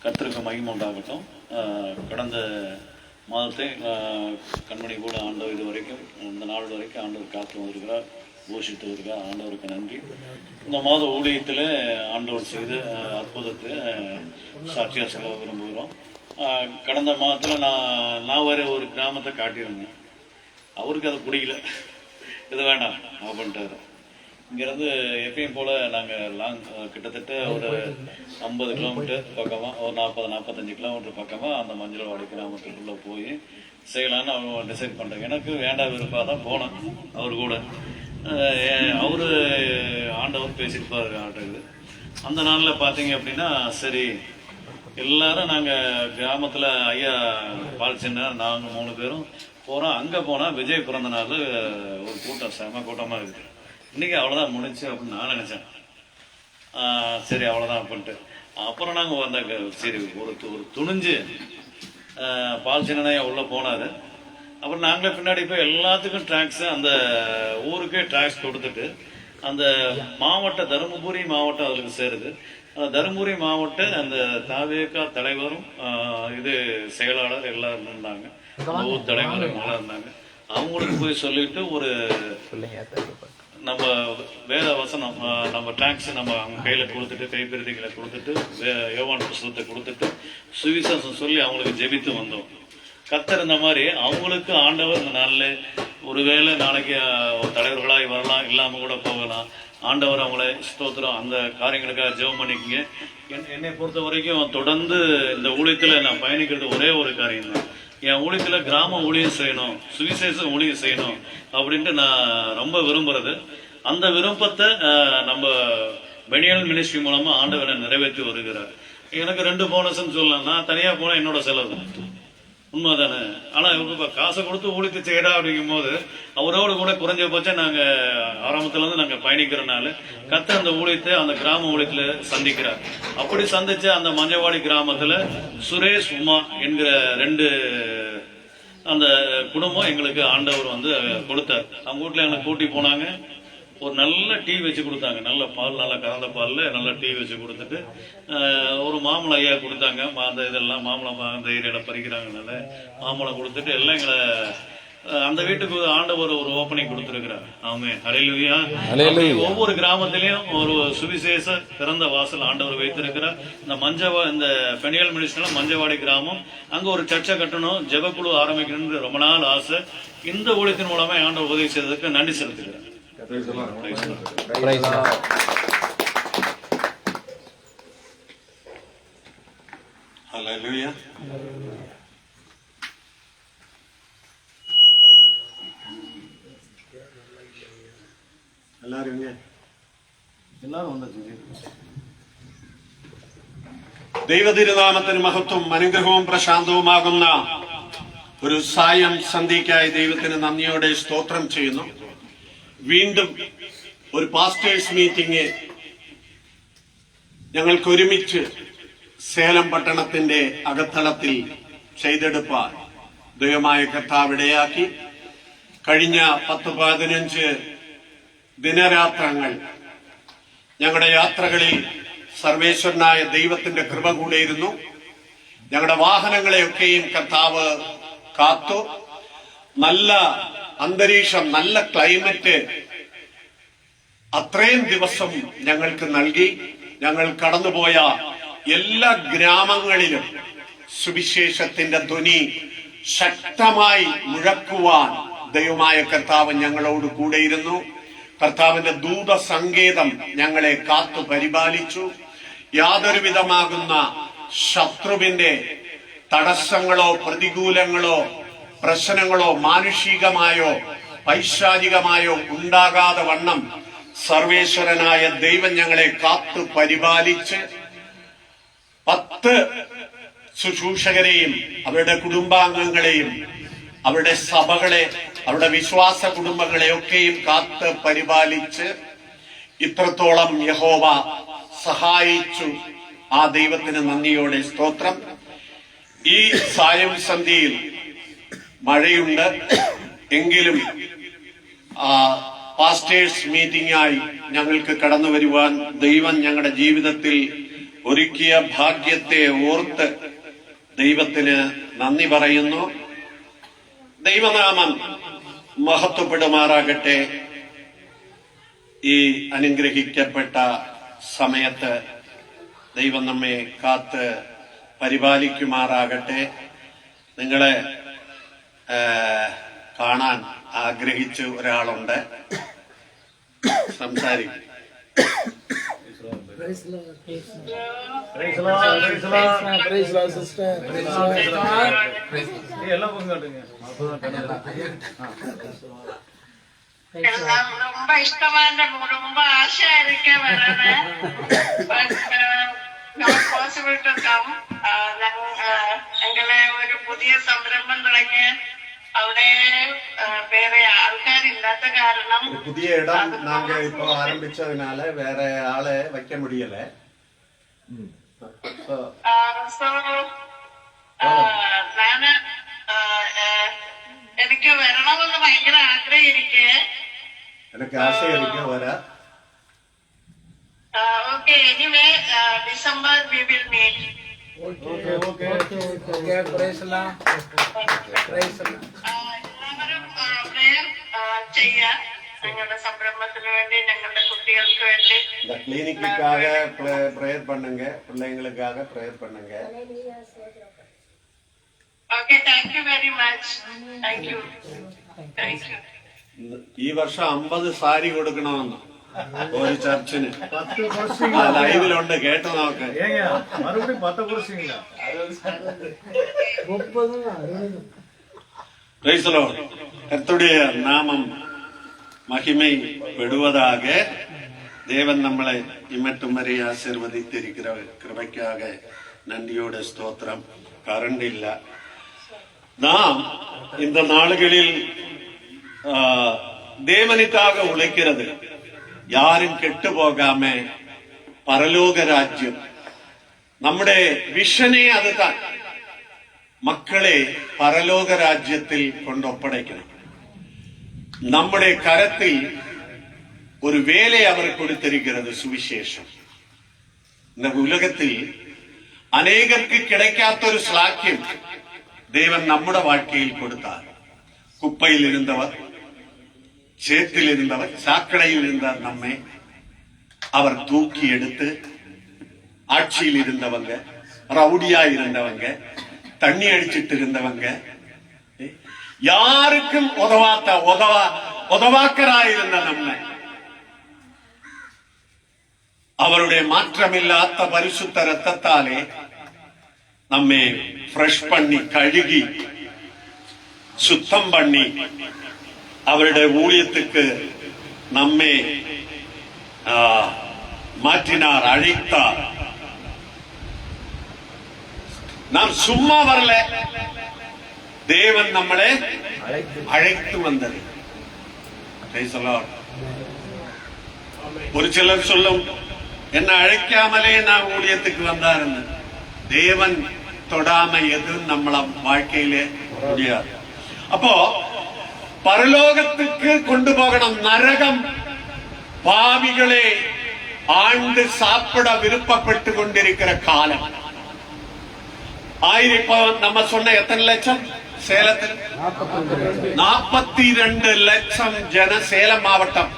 கர்த்தருக்கு மகிமை உண்டாகட்டும். கடந்த மாதத்தை கண்மணி கூட ஆண்டவர் இது வரைக்கும் இந்த நாள் வரைக்கும் ஆண்டவர் காத்து வந்திருக்கிறார், போஷித்து வருகிறார். ஆண்டவருக்கு நன்றி. இந்த மாத ஊழியத்தில் ஆண்டவர் செய்த அற்புதத்தை சாட்சியாக சொல்ல விரும்புகிறோம். கடந்த மாதத்தில் நான் வர ஒரு கிராமத்தை காட்டியிருந்தேன். அவருக்கு அது பிடிக்கல, இது வேண்டாம் அப்படின்ட்டாரு. இங்கேருந்து எப்பயும் போல் நாங்கள் கிட்டத்தட்ட ஒரு 50 கிலோமீட்டர் பக்கமாக, ஒரு 40-45 கிலோமீட்டர் பக்கமாக அந்த மஞ்சள்வாடி கிராமத்துக்குள்ளே போய் செய்யலான்னு அவங்க டிசைட் பண்ணுறாங்க. எனக்கு வேண்டாம் விருப்பம் தான் போனேன் அவர் கூட. அவர் ஆண்டவர் பேசியிருப்பார் ஆட்டது. அந்த நாளில் பார்த்தீங்க அப்படின்னா, சரி எல்லாரும் நாங்கள் கிராமத்தில் ஐயா பால் சின்ன நாங்கள் 3 பேரும் போகிறோம். அங்கே போனால் விஜய் பிறந்த நாள் ஒரு கூட்டம், செம கூட்டமாக இருக்குது. இன்னைக்கு அவ்வளோதான் முடிச்சு அப்படின்னு நான் நினைச்சேன். சரி அவ்வளோதான் அப்படின்ட்டு. அப்புறம் நாங்கள் வந்த சரி ஒரு துணிஞ்சு பால் சின்னனையா உள்ளே போனார். அப்புறம் நாங்களே பின்னாடி போய் எல்லாத்துக்கும் ட்ராக்ஸு அந்த ஊருக்கே ட்ராக்ஸ் கொடுத்துட்டு அந்த மாவட்ட தருமபுரி மாவட்டம் அதுக்கு சேருது. அந்த தருமபுரி மாவட்ட அந்த தாவேகா தலைவரும் இது செயலாளர் எல்லாரும் இருந்தாங்க, ஊர் தலைவர் எல்லாம் இருந்தாங்க. அவங்களுக்கு போய் சொல்லிட்டு ஒரு நம்ம வேத வசனம் நம்ம டாக்ஸ் நம்ம அவங்க கையில் கொடுத்துட்டு கைப்பிரதிகளை கொடுத்துட்டு யோவான் புஸ்தகத்தை கொடுத்துட்டு சுவிசேஷம் சொல்லி அவங்களுக்கு ஜெபித்து வந்தோம். கர்த்தர் இந்த மாதிரி அவங்களுக்கு ஆண்டவர் இந்த நாளில் ஒருவேளை நாளைக்கு தலைவர்களாக வரலாம், இல்லாமல் கூட போகலாம். ஆண்டவர் அவங்கள ஸ்தோத்திரம் அந்த காரியங்களுக்காக ஜெபம் பண்ணிக்கங்க. என்னை பொறுத்த வரைக்கும் தொடர்ந்து இந்த ஊழியத்தில் நான் பயணிக்கிறது ஒரே ஒரு காரியம் தான். என் ஊழியத்தில் கிராம ஊழியம் செய்யணும், சுவிசேஷ ஊழியம் செய்யணும் அப்படின்ட்டு நான் ரொம்ப விரும்புறது. அந்த விருப்பத்தை நம்ம பெனியல் மினிஸ்ட்ரி மூலமா ஆண்டவரை நிறைவேற்றி வருகிறார். எனக்கு 2 போனஸ்ன்னு சொல்லலாம். நான் தனியா போனா என்னோட செலவு உண்மைதானே. ஆனா இவங்க இப்ப காசை கொடுத்து ஊழித்து செய்யடா அப்படிங்கும் போது அவரோடு கூட குறைஞ்சபட்சம் நாங்க ஆரம்பத்துல இருந்து நாங்க பயணிக்கிறனால கர்த்தர் அந்த ஊழியத்தை அந்த கிராம ஊழியத்துல சந்திக்கிறார். அப்படி சந்திச்ச அந்த மஞ்சவாடி கிராமத்துல சுரேஷ் உமா என்கிற 2 அந்த குடும்பம் எங்களுக்கு ஆண்டவர் வந்து கொடுத்தார். அவங்க வீட்டுல எங்களை கூட்டி போனாங்க. ஒரு நல்ல டீ வச்சு கொடுத்தாங்க, நல்ல பால், நல்ல கறந்த பாலில் நல்ல டீ வச்சு கொடுத்துட்டு ஒரு மாம்பழம் ஐயா கொடுத்தாங்க. அந்த இதெல்லாம் மாம்பழம் அந்த ஏரியாவில் பறிக்கிறாங்கனால மாம்பழம் கொடுத்துட்டு எல்லாம் எங்களை அந்த வீட்டுக்கு ஆண்டவர் ஒரு ஓப்பனிங் கொடுத்துருக்கிறார். ஆமென், ஹல்லேலூயா. ஒவ்வொரு கிராமத்திலையும் ஒரு சுவிசேஷ திறந்த வாசல் ஆண்டவர் வைத்திருக்கிறார். இந்த பெனியல் மினிஸ்ட்ரியில மஞ்சவாடி கிராமம், அங்க ஒரு சர்ச்சை கட்டணும், ஜெபக்குழு ஆரம்பிக்கணும்னு ரொம்ப நாள் ஆசை. இந்த ஊழியத்தின் மூலமா ஆண்டவர் உதவி செய்ததுக்கு நன்றி செலுத்துகிறேன். ஹல்லேலூயா. எல்லாரும் ദൈവതിരുനാമത്തിന് മഹത്വം അനുഗ്രഹവും പ്രശാന്തവുമാകുന്ന ഒരു സായം സന്ധ്യയ്ക്കായി ദൈവത്തിന് നന്ദിയോടെ സ്തോത്രം ചെയ്യുന്നു. വീണ്ടും ഒരു പാസ്റ്റേഴ്സ് മീറ്റിംഗ് ഞങ്ങൾക്ക് ഒരുമിച്ച് സേലം പട്ടണത്തിന്റെ അകത്തളത്തിൽ ചെയ്തെടുപ്പാൻ ദൈവമായ കർത്താവ് ഇടയാക്കി. കഴിഞ്ഞ 10-15 ദിനരാത്രങ്ങൾ ഞങ്ങളുടെ യാത്രകളിൽ സർവേശ്വരനായ ദൈവത്തിന്റെ കൃപ കൂടെയിരുന്നു. ഞങ്ങളുടെ വാഹനങ്ങളെയൊക്കെയും കർത്താവ് കാത്തു. നല്ല അന്തരീക്ഷം, നല്ല ക്ലൈമറ്റ് അത്രയും ദിവസം ഞങ്ങൾക്ക് നൽകി. ഞങ്ങൾ കടന്നുപോയ എല്ലാ ഗ്രാമങ്ങളിലും സുവിശേഷത്തിന്റെ ധ്വനി ശക്തമായി മുഴക്കുവാൻ ദൈവമായ കർത്താവ് ഞങ്ങളോട് കൂടെയിരുന്നു. കർത്താവിന്റെ ദൂതസങ്കേതം ഞങ്ങളെ കാത്തു പരിപാലിച്ചു. യാതൊരു വിധമാകുന്ന ശത്രുവിന്റെ തടസ്സങ്ങളോ പ്രതികൂലങ്ങളോ പ്രശ്നങ്ങളോ മാനുഷികമായോ പൈശാചികമായോ ഉണ്ടാകാതെ വണ്ണം സർവേശ്വരനായ ദൈവം ഞങ്ങളെ കാത്തു പരിപാലിച്ച് 10 ശുശ്രൂഷകരെയും അവരുടെ കുടുംബാംഗങ്ങളെയും അവരുടെ സഭകളെ, അവരുടെ വിശ്വാസ കുടുംബങ്ങളെയൊക്കെയും കാത്ത് പരിപാലിച്ച് ഇത്രത്തോളം യഹോവ സഹായിച്ചു. ആ ദൈവത്തിന് നന്ദിയോടെ സ്തോത്രം. ഈ സായം സന്ധ്യയിൽ മഴയുണ്ട് എങ്കിലും പാസ്റ്റേഴ്സ് മീറ്റിംഗായി ഞങ്ങൾക്ക് കടന്നു വരുവാൻ ദൈവം ഞങ്ങളുടെ ജീവിതത്തിൽ ഒരുക്കിയ ഭാഗ്യത്തെ ഓർത്ത് ദൈവത്തിന് നന്ദി പറയുന്നു. ദൈവനാമം മഹത്വപ്പെടുമാറാകട്ടെ. ഈ അനുഗ്രഹിക്കപ്പെട്ട സമയത്ത് ദൈവം നമ്മെ കാത്ത് പരിപാലിക്കുമാറാകട്ടെ. നിങ്ങളെ കാണാൻ ആഗ്രഹിച്ച ഒരാളുണ്ട്, സംസാരിക്കും. ரொம்ப இஷ்டமா ரொம்ப ஆசையா இருக்கேன் എങ്ങളെ ഒരു പുതിയ സംരംഭം തുടങ്ങിയ അവിടെ വേറെ ആൾക്കാരില്ലാത്ത കാരണം പുതിയ ഇടം നാങ്ക ഇപ്പൊ ആരംഭിച്ചതിനാല വേറെ ആളെ വയ്ക്ക മുടിയല. ഞാന് എനിക്ക് വരണമെന്ന് ഭയങ്കര ആഗ്രഹം ഇരിക്കെ. എനിക്ക് ആശയിരിക്ക വരാ. Okay, anyway December we will meet. എല്ലാവരും പ്രേയർ ചെയ്യാൻ, ഞങ്ങളുടെ സംരംഭത്തിന് വേണ്ടി, ഞങ്ങളുടെ കുട്ടികൾക്ക് വേണ്ടി. இந்த கிளினிக்குக்காக பிரேயர் பண்ணுங்க, பிள்ளைங்களுக்காக பிரேயர் பண்ணுங்க. Okay, thank you very much. Thank you. ഈ വർഷം 50 സാരി കൊടുക്കണമെന്ന് ഒരു ചർച്ചിന് ലൈവിലുണ്ട്, കേട്ടോ നോക്ക്. மறுபடியும் 10 குடிச்சிங்களா? 30 பிரைஸ் தி லார்ட். கர்த்தருடைய நாமம் மகிமைப்படுவதாக. தேவன் நம்மளை இம்மட்டும் வரை ஆசீர்வதித்திருக்கிற கிருபைக்காக நன்றியோட ஸ்தோத்திரம். கரண்ட் இல்ல. நாம் இந்த நாளுகளில் தேவனுக்காக உழைக்கிறது, யாரும் கெட்டு போகாம பரலோக ராஜ்யம். നമ്മുടെ വിഷനെ അതുதான், മക്കളെ പരലോക രാജ്യത്തിൽ കൊണ്ടൊപ്പടയ്ക്കണം. നമ്മുടെ കരത്തിൽ ഒരു വേല അവർ കൊടുത്തിരിക്കുന്നത് സുവിശേഷം. இந்த உலகத்தில் அநேகருக்கு கிடைக்காത്തൊരു ஸ்லாக்கியம் தேவன் നമ്മുടെ வாழ்க்கையில் கொடுத்தார். குப்பையில் இருந்தவர், சேற்றில் இருந்தவர், சாக்கடையில் இருந்த நம்மை அவர் தூக்கி எடுத்து, ஆட்சியில் இருந்தவங்க, ரவுடியா இருந்தவங்க, தண்ணி அடிச்சிட்டு இருந்தவங்க, யாருக்கும் உதவாக்கராயிருந்த நம்மை அவருடைய மாற்றமில்லாத பரிசுத்த ரத்தத்தாலே நம்மை ஃப்ரெஷ் பண்ணி, கழுகி, சுத்தம் பண்ணி அவருடைய ஊழியத்துக்கு நம்மை மாற்றினார், அழைத்தார். நாம் சும்மா வரல, தேவன் நம்மளை அழைத்து வந்தது. ஒரு சிலர் சொல்லும், என்ன அழைக்காமலே நான் ஊழியத்துக்கு வந்தாருன்னு. தேவன் தொடாம எதுவும் நம்மள வாழ்க்கையிலே முடியாது. அப்போ பரலோகத்துக்கு கொண்டு போகணும். நரகம் பாவிகளே ஆண்டு சாப்பிட விருப்பப்பட்டு கொண்டிருக்கிற காலம். இப்போ நம்ம சொன்ன எத்தனை லட்சம் சேலத்தில்? 42 லட்சம் ஜன சேலம் மாவட்டம்.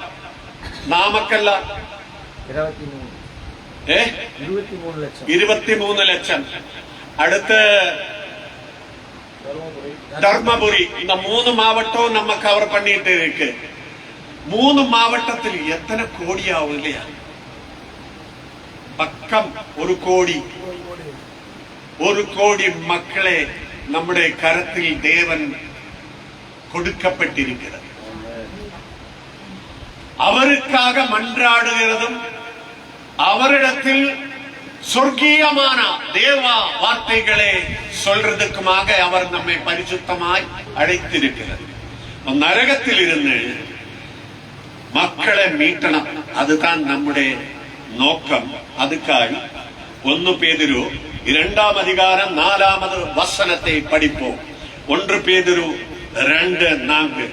நாமக்கல்ல 23 லட்சம். அடுத்து தர்மபுரி. இந்த 3 மாவட்டம் நம்ம கவர் பண்ணிட்டு இருக்கு. 3 மாவட்டத்தில் எத்தனை கோடி ஆகும் இல்லையா? பக்கம் 1 கோடி. 1 கோடி மக்களே நம்முடைய கரத்தில் தேவன் கொடுக்கப்பட்டிருக்கிறது. அவருக்காக மன்றாடுகிறதும், அவரிடத்தில் சொர்க்கீயமான தேவா வார்த்தைகளை சொல்றதுக்குமாக அவர் நம்மை பரிசுத்தமாய் அழைத்திருக்கிறது. நரகத்தில் இருந்து மக்களை மீட்டணும், அதுதான் நம்முடைய நோக்கம். அதுக்காக 1 பேதுரு 2ஆம் அதிகாரம் 4வது வசனத்தை படிப்போம். 1 பேதுரு 2:4.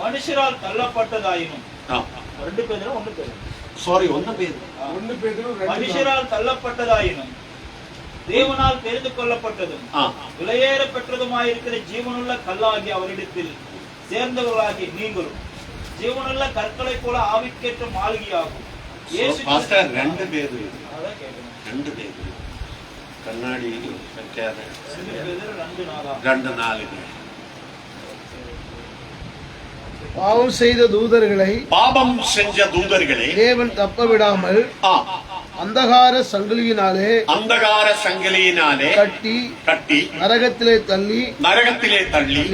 மனுஷரால் தள்ளப்பட்டதாயினும், 2 பேதுரு 1 பேதுரு, சாரி 1 பேதுரு, மனுஷரால் தள்ளப்பட்டதாயினும் தேவனால் தெரிந்து கொள்ளப்பட்டதும் விலையேற பெற்றதுமாயிருக்கிற ஜீவனுள்ள கல்லாகி அவரிடத்தில் சேர்ந்தவர்களாகி நீங்களும் ஜீவனுள்ள கற்களை போல ஆவிக்கேற்ற மாளிகையாகும். பாஸ்டர் 2 பேதுரு கண்ணாடி வைக்காத 2:4. பாவம் செய்த தூதர்களை, பாவம் செஞ்ச தூதர்களை தேவன் தப்ப விடாமல் அந்தகார சங்கிலியினாலே கட்டி நரகத்திலே தள்ளி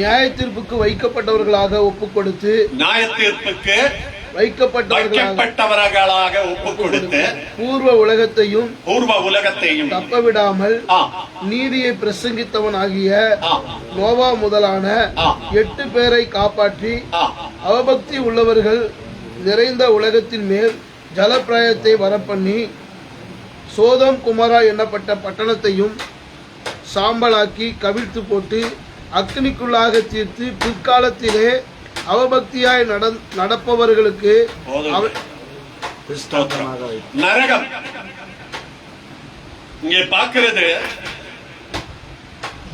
நியாய தீர்ப்புக்கு வைக்கப்பட்டவர்களாக ஒப்புக் கொடுத்து, நியாய தீர்ப்புக்கு வைக்கப்பட்டவர்களாக ஒப்பு கொடுத்து பூர்வ உலகத்தையும் தப்பவிடாமல் நீதியை பிரசங்கித்தவனாகிய நோவா முதலான 8 பேரை காப்பாற்றி அவபக்தி உள்ளவர்கள் நிறைந்த உலகத்தின் மேல் ஜலப்பிரயத்தை வரப்பண்ணி சோதோம் குமாரா எண்ணப்பட்ட பட்டணத்தையும் சாம்பலாக்கி கவிழ்த்து போட்டு அக்னிக்குள்ளாக தீர்த்து பிற்காலத்திலே அவபக்தியாய் நடப்பவர்களுக்கு நரகம். இங்கே பார்க்கிறது,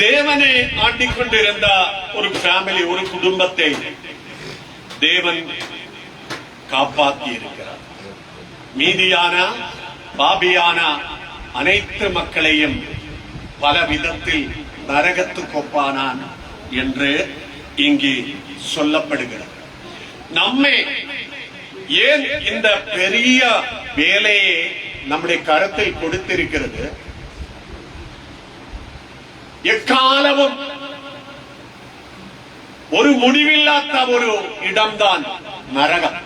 தேவனை ஆண்டிக்கொண்டிருந்த ஒரு ஃபேமிலி, ஒரு குடும்பத்தை தேவன் காப்பாற்றி இருக்கிறார். மீதியான பாபியான அனைத்து மக்களையும் பல விதத்தில் நரகத்துக்கு ஒப்பானான் என்று இங்கே சொல்லப்படுகிறது. நம்மை ஏன் இந்த பெரிய வேலையை நம்முடைய கருத்தில் கொடுத்திருக்கிறது? எக்காலமும் ஒரு முடிவில்லாத ஒரு இடம்தான் நரகம்.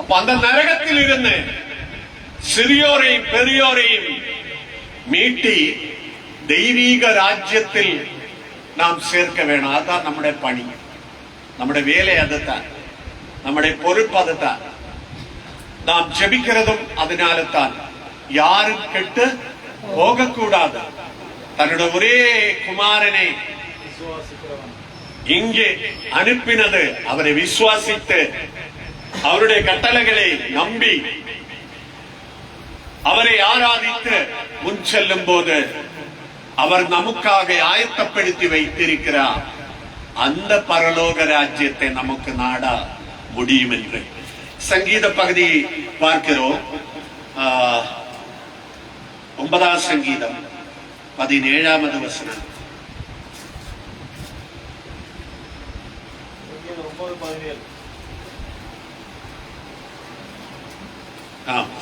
அப்ப அந்த நரகத்தில் இருந்து சிறியோரையும் பெரியோரையும் மீட்டி தெய்வீக ராஜ்யத்தில் நாம் சேர்க்க வேணும். அதுதான் நம்முடைய பணி, நம்முடைய வேலை அதுதான், நம்முடைய பொறுப்பு அதுதான். நாம் ஜெபிக்கிறதும் அதனால தான். யாரும் கெட்டு போகக்கூடாது. தன்னுடைய ஒரே குமாரனை இங்கே அனுப்பினது அவரை விசுவாசித்து அவருடைய கட்டளைகளை நம்பி அவரை ஆராதித்து முன் செல்லும் போது அவர் நமக்காக ஆயத்தப்படுத்தி வைத்திருக்கிறார். அந்த பரலோக ராஜ்யத்தை நமக்கு நாடா முடியும் என்று சங்கீத பகுதி பார்க்கிறோம். 9ஆம் சங்கீதம் 17வது வசனம்.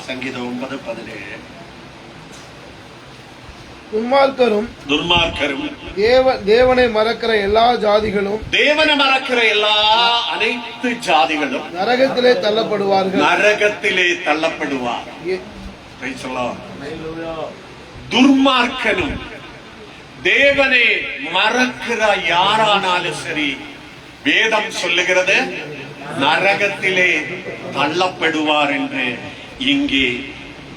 சங்கீதம் 9:17. துன்மார்க்கரும் தேவனை மறக்கிற எல்லா ஜாதிகளும், தேவனை மறக்கிற எல்லா அனைத்து ஜாதிகளும் நரகத்திலே தள்ளப்படுவார்கள். நரகத்திலே தள்ளப்படுவார். துர்மார்க்கனும் தேவனை மறக்கிற யாரானாலும் சரி, வேதம் சொல்லுகிறது நரகத்திலே தள்ளப்படுவார் என்று இங்கே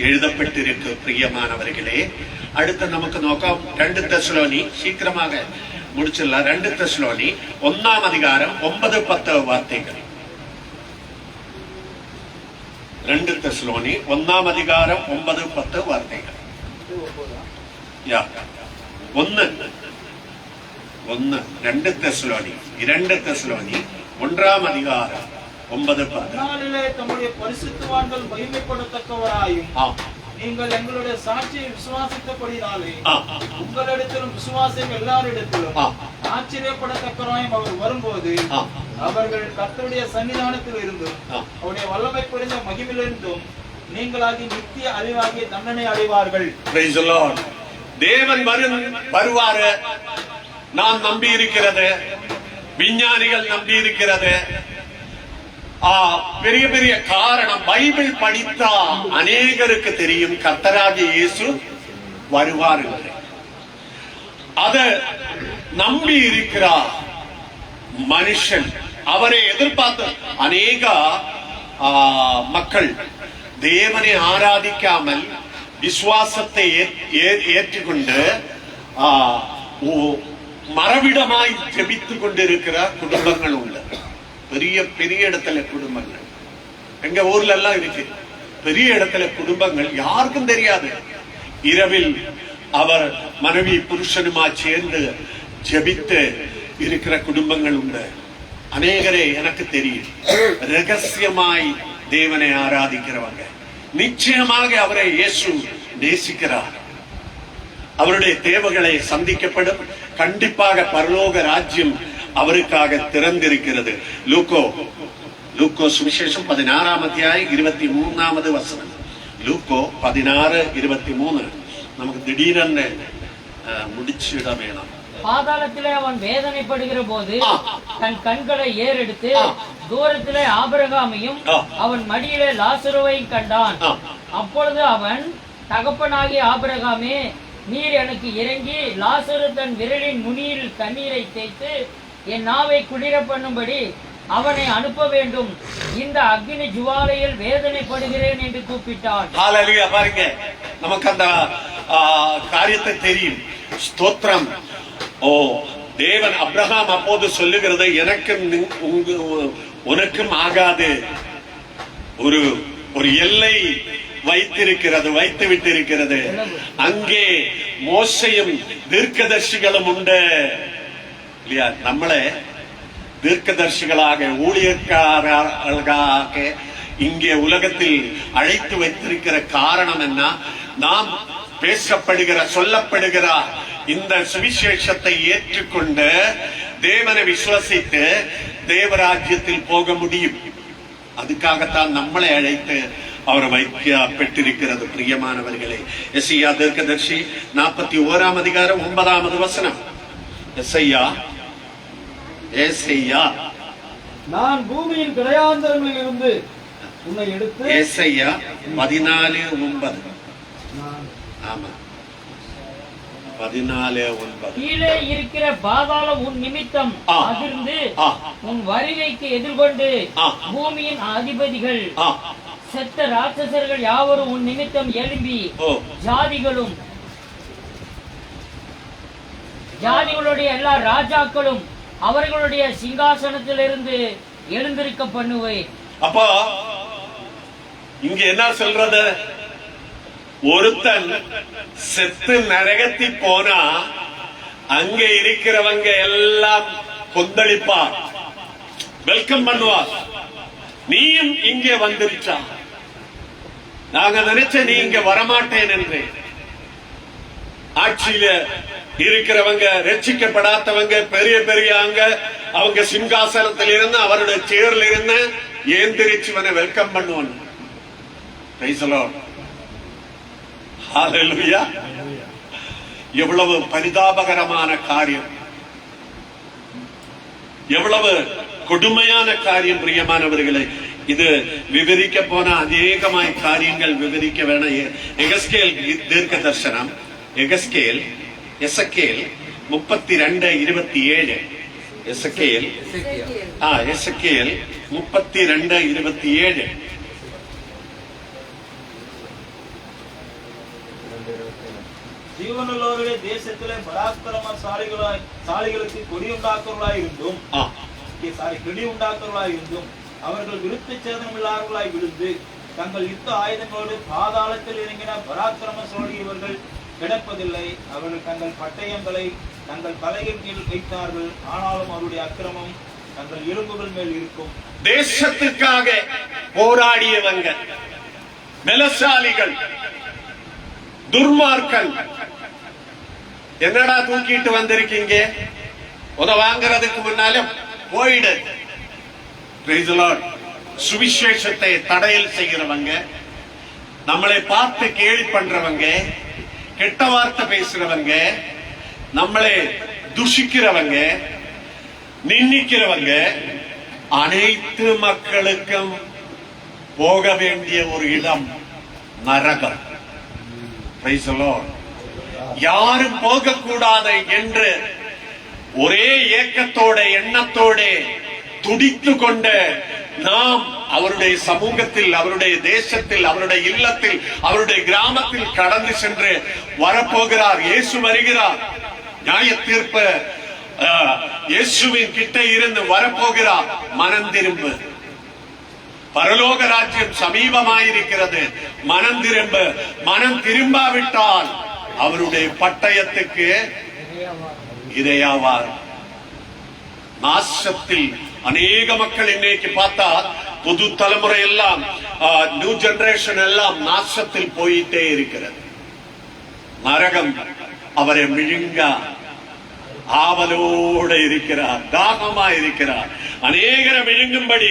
எழுதப்பட்டிருக்கு. பிரியமானவர்களே, அடுத்து நமக்கு நோக்கம் 2 தெசலோனி. சீக்கிரமாக முடிச்சிடலாம். 2 தெசலோனி 1ஆம் அதிகாரம் 9-10 வார்த்தைகள். 2 தெசலோனி 1ஆம் அதிகாரம் 9-10 வார்த்தைகள். 2 தெசலோனி 1ஆம் அதிகாரம் 9-10. தம்முடைய பரிசுத்தவான்கள் மகிமைப்படத்தக்கவராயும் நீங்கள் எங்களுடைய சாட்சியை விசுவாசித்தபடினாலே உங்களிடத்திலும் விசுவாசம் எல்லாரிடத்திலும் ஆச்சரியப்படத்தக்கவராயும் அவர் வரும்போது அவர்கள் கர்த்தருடைய சன்னிதானத்தில் இருந்தும் அவருடைய வல்லமை புரிந்த மகிமையிலிருந்தும் நீங்களாகி நித்திய அழிவாகிய தண்டனை அடைவார்கள். தேவன் வருவாரு. நாம் நம்பி இருக்கிறது, விஞ்ஞானிகள் நம்பி இருக்கிறது. பெரிய பெரிய காரணம், பைபிள் படித்தா அநேகருக்கு தெரியும் கர்த்தராகிய இயேசு வருவார் என்று. அத நம்பி இருக்கிறார் மனுஷன். அவரை எதிர்பார்த்து அநேக மக்கள் தேவனை ஆராதிக்காமல் விசுவாசத்தை ஏற்றுக்கொண்டு மரபிடமாய் ஜெபித்துக் கொண்டிருக்கிற குடும்பங்கள் உள்ளது. பெரிய பெரிய இடத்துல குடும்பங்கள் எங்க ஊர்ல எல்லாம் இருக்கு. பெரிய இடத்துல குடும்பங்கள் யாருக்கும் தெரியாது. இரவில் அவர் மனைவி புருஷனுமா சேர்ந்து ஜெபித்து இருக்கிற குடும்பங்கள் உண்டு. அநேகரே எனக்கு தெரியும். ரகசியமாய் தேவனை ஆராதிக்கிறவங்க. நிச்சயமாக அவரை இயேசு நேசிக்கிறார். அவருடைய தேவைகளை சந்திக்கப்படும். கண்டிப்பாக பரலோக ராஜ்யம் அவருக்காக திறந்திருக்கிறது. லூக்கோ சுவிசேஷம் 16ஆம் அத்தியாயம் 23வது வசனம். லூக்கோ 16:23. நமக்கு திடீரென்று முடிச்சிட வேணாம். பாதாளத்திலே அவன் வேதனைப்படுகிற போது தன் கண்களை ஏறெடுத்து தூரத்திலே ஆபிரகாமையும் அவன் மடியிலே லாசருவையும் கண்டான். அப்பொழுது அவன், தகப்பனாகிய ஆபிரகாமே, நீர் எனக்கு இறங்கி லாசரு தன் விரலின் நுனியில் தண்ணீரை தேய்த்து என் நாவை குளிர பண்ணும்படி அவனை அனுப்ப வேண்டும், இந்த அக்னி ஜுவாலையில் வேதனைப்படுகிறேன் என்று கூப்பிட்டான். பாருங்க, நமக்கு அந்த காரியத்தை தெரியும். ஸ்தோத்திரம். ஓ தேவன் அப்ரஹாம் அப்போது சொல்லுகிறது, எனக்கும் உனக்கும் ஆகாது ஒரு ஒரு எல்லை வைத்து விட்டிருக்கிறது. அங்கே மோசையும் தீர்க்கதர்சிகளும் உண்டு இல்லையா? நம்மளே தீர்க்கதர்சிகளாக ஊழியக்காரர்களாக இங்கே உலகத்தில் அழைத்து வைத்திருக்கிற காரணம் என்ன? நாம் பேசப்படுகிற சொல்லப்படுகிற இந்த சுவிசேஷத்தை ஏற்றுக்கொண்டு தேவனை விசுவசித்து தேவராஜ்யத்தில் போக முடியும். அதுக்காகத்தான் நம்மளை அழைத்து அவர் வைக்கப்பட்டிருக்கிறது. பிரியமானவர்களே, எஸ்ஐயா தீர்க்கதர்சி 41 அதிகாரம் 9வது வசனம். ஏசையா, நான் பூமியின் கிடையாந்தரங்களில் இருந்து உன்னை எடுத்து. ஏசையா 14:9. ஆமா, 14:9. கீழே இருக்கிற பாதாளம் உன் நிமித்தம் அதிர்ந்து உன் வருகைக்கு எதிர்கொண்டு பூமியின் அதிபதிகள் செத்த ராட்சசர்கள் யாவரும் உன் நிமித்தம் எழும்பி ஜாதிகளுடைய எல்லா ராஜாக்களும் அவர்களுடைய சிங்காசனத்திலிருந்து எழுந்திருக்க பண்ணுவேன். அப்போ இங்க என்ன சொல்றது? ஒருத்தன் செத்து நரகத்தி போனா அங்க இருக்கிறவங்க எல்லாம் கொந்தளிப்பார், வெல்கம் பண்ணுவார். நீயும் இங்கே வந்துருச்சா? நாங்க நினைச்ச நீ இங்க வரமாட்டேன் என்று. ஆட்சியில இருக்கிறவங்க, ரட்சிக்கப்படாதவங்க, பெரிய பெரியவங்க, அவங்க சிங்காசனத்தில் இருந்து அவருடைய சேர்ல இருந்து ஏந்திரிச்சுவனை வெல்கம் பண்ணுவான். எவ்வளவு பரிதாபகரமான காரியம், எவ்வளவு கொடுமையான காரியம் பிரியமானவர்களே. இது விவரிக்க போன அநேகமாய் காரியங்கள் விவரிக்க வேணாம். எகஸ்கேல் தீர்க்க தரிசனம், எசக்கேல் 32:27. எசக்கேல் 32:27. ஜீவனுள்ளவர்களே, தேசத்திலே பராக்கிரமசாலிகளுக்கு கொடி உண்டாக்குறவர்களாய் இருந்தும் அவர்கள் விருத்த சேதனம் இல்லாதவர்களாய் விழுந்து தங்கள் யுத்த ஆயுதங்களோடு பாதாளத்தில் இறங்கின பராக்கிரமசாலி இவர்கள் கிடப்பதில்லை. அவர்கள் தங்கள் பட்டயங்களை தங்கள் தலையின் கீழ் வைத்தார்கள், ஆனாலும் அவருடைய அக்கிரமம் தங்கள் எலும்புகள் மேல் இருக்கும். தேசத்துக்காக போராடியவங்க, பலசாலிகள், துர்மார்க்கன், என்னடா தூக்கிட்டு வந்திருக்கீங்க? வாங்குறதுக்கு முன்னாலும் போயிடு. சுவிசேஷத்தை தடையல் செய்கிறவங்க, நம்மளை பார்த்து கேலி பண்றவங்க, கெட்ட வார்த்தை பேசுறவங்க, நம்மளை துஷிக்கிறவங்க, நிந்திக்கிறவங்க, அனைத்து மக்களுக்கும் போக வேண்டிய ஒரு இடம் நரகம். யாரும் போகக்கூடாது என்று ஒரே ஏக்கத்தோட எண்ணத்தோட துடித்து கொண்ட நாம் அவருடைய சமூகத்தில், அவருடைய தேசத்தில், அவருடைய இல்லத்தில், அவருடைய கிராமத்தில் கடந்து சென்று வரப்போகிறார். இயேசு வருகிறார். நியாய தீர்ப்பு இயேசுவின் கிட்ட இருந்து வரப்போகிறார். மனம் திரும்பு, பரலோக ராஜ்யம் சமீபமாயிருக்கிறது. மனம் திரும்பு. மனம் திரும்பாவிட்டால் அவருடைய பட்டயத்துக்கு இரையாவார். நாசத்தில் அநேக மக்கள் இன்னைக்கு பார்த்தா புது தலைமுறை எல்லாம், நியூ ஜெனரேஷன் எல்லாம் நாசத்தில் போயிட்டே இருக்கிறது. நரகம் அவரை விழுங்க ஆவலோடு இருக்கிறார், தாகமா இருக்கிறார். அநேகரை விழுங்கும்படி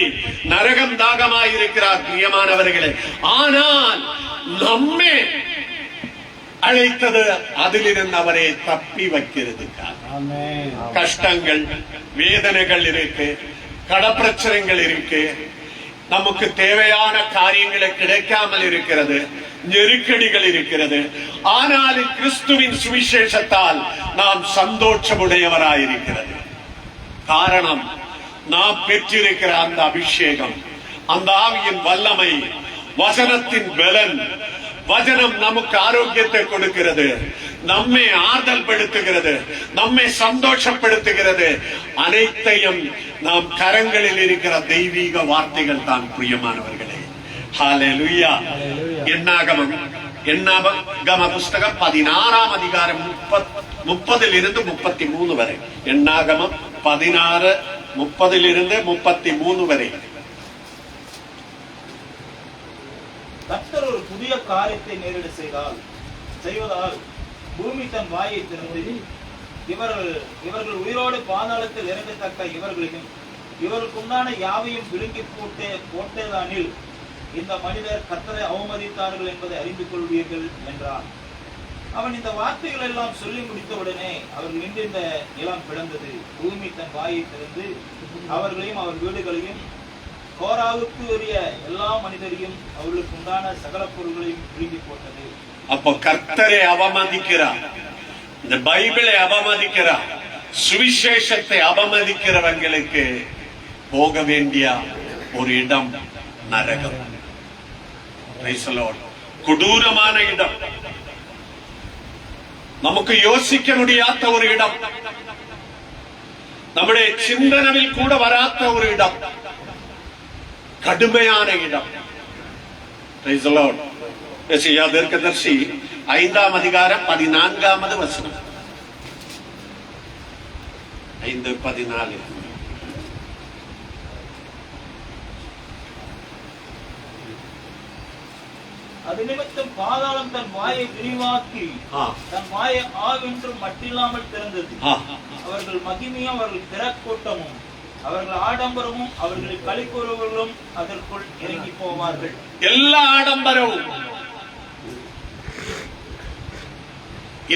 நரகம் தாகமா இருக்கிறார் பிரியமானவர்களே. ஆனால் நம்மை அழைத்தது அதிலிருந்து அவரை தப்பி வைக்கிறதுக்காக. கஷ்டங்கள், வேதனைகள் இருக்கு, கடப்பிரச்சனைகள் இருக்கு, நமக்கு தேவையான காரியங்களை கிடைக்காமல் இருக்கிறது, நெருக்கடிகள் இருக்கிறது. ஆனாலும் கிறிஸ்துவின் சுவிசேஷத்தால் நாம் சந்தோஷமுடையவராயிருக்கிறது. காரணம், நாம் பெற்றிருக்கிற அந்த அபிஷேகம், அந்த ஆவியின் வல்லமை, வசனத்தின் பலன். வசனம் நமக்கு ஆரோக்கியத்தை கொடுக்கிறது, நம்மை ஆறுதல் படுத்துகிறது, நம்மை சந்தோஷப்படுத்துகிறது. அனைத்தையும் நாம் கரங்களில் இருக்கிற தெய்வீக வார்த்தைகள் தான் பிரியமானவர்களே. ஹல்லேலூயா. எண்ணாகம புஸ்தகம் 16ஆம் அதிகாரம் 30 33 வரை. எண்ணாகமம் 16 30 33 வரை. கர்த்தர் ஒரு புதிய காரியத்தை நேரிட செய்வதால் பூமி தன் வாயை திறந்து இவர்கள் உயிரோடு பாதாளத்தில் இறங்கத்தக்க இவர்களையும் இவருக்குண்டான யாவையும் விழுங்கி போட்டதானில் இந்த மனிதர் கர்த்தரை அவமதித்தார்கள் என்பதை அறிந்து கொள்வீர்கள் என்றான். அவன் இந்த வார்த்தைகள் எல்லாம் சொல்லி முடித்தவுடனே அவர்கள் நின்றிருந்த நிலம் பிளந்தது. பூமி தன் வாயை திறந்து அவர்களையும் அவர் வீடுகளையும் கோராவுக்கு உரிய எல்லா மனிதரையும் அவர்களுக்கு உண்டான சகல பொருள்களையும் விழுங்கி போட்டது. அப்போ கர்த்தரை அவமதிக்கிறார், இந்த பைபிளை அவமதிக்கிறார், சுவிசேஷத்தை அவமதிக்கிறவங்களுக்கு போக வேண்டிய ஒரு இடம் நரகம். கொடூரமான இடம், நமக்கு யோசிக்க முடியாத ஒரு இடம், நம்முடைய சிந்தனையில் கூட வராத ஒரு இடம், கடுமையான இடம். தீர்க்கதரிசி 5ஆம் அதிகாரம் 14வது வசனம். 5:14. அது நிமித்தம் பாதாளம் தன் வாயை விரிவாக்கி தன் வாயை ஆவென்று மட்டில்லாமல் திறந்தது. அவர்கள் மகிமையும் அவர்கள் திறக்கூட்டமும் அவர்கள் ஆடம்பரமும் அவர்களை களிக்கூறுவர்களும் அதற்குள் இறங்கி போவார்கள். எல்லா ஆடம்பரமும்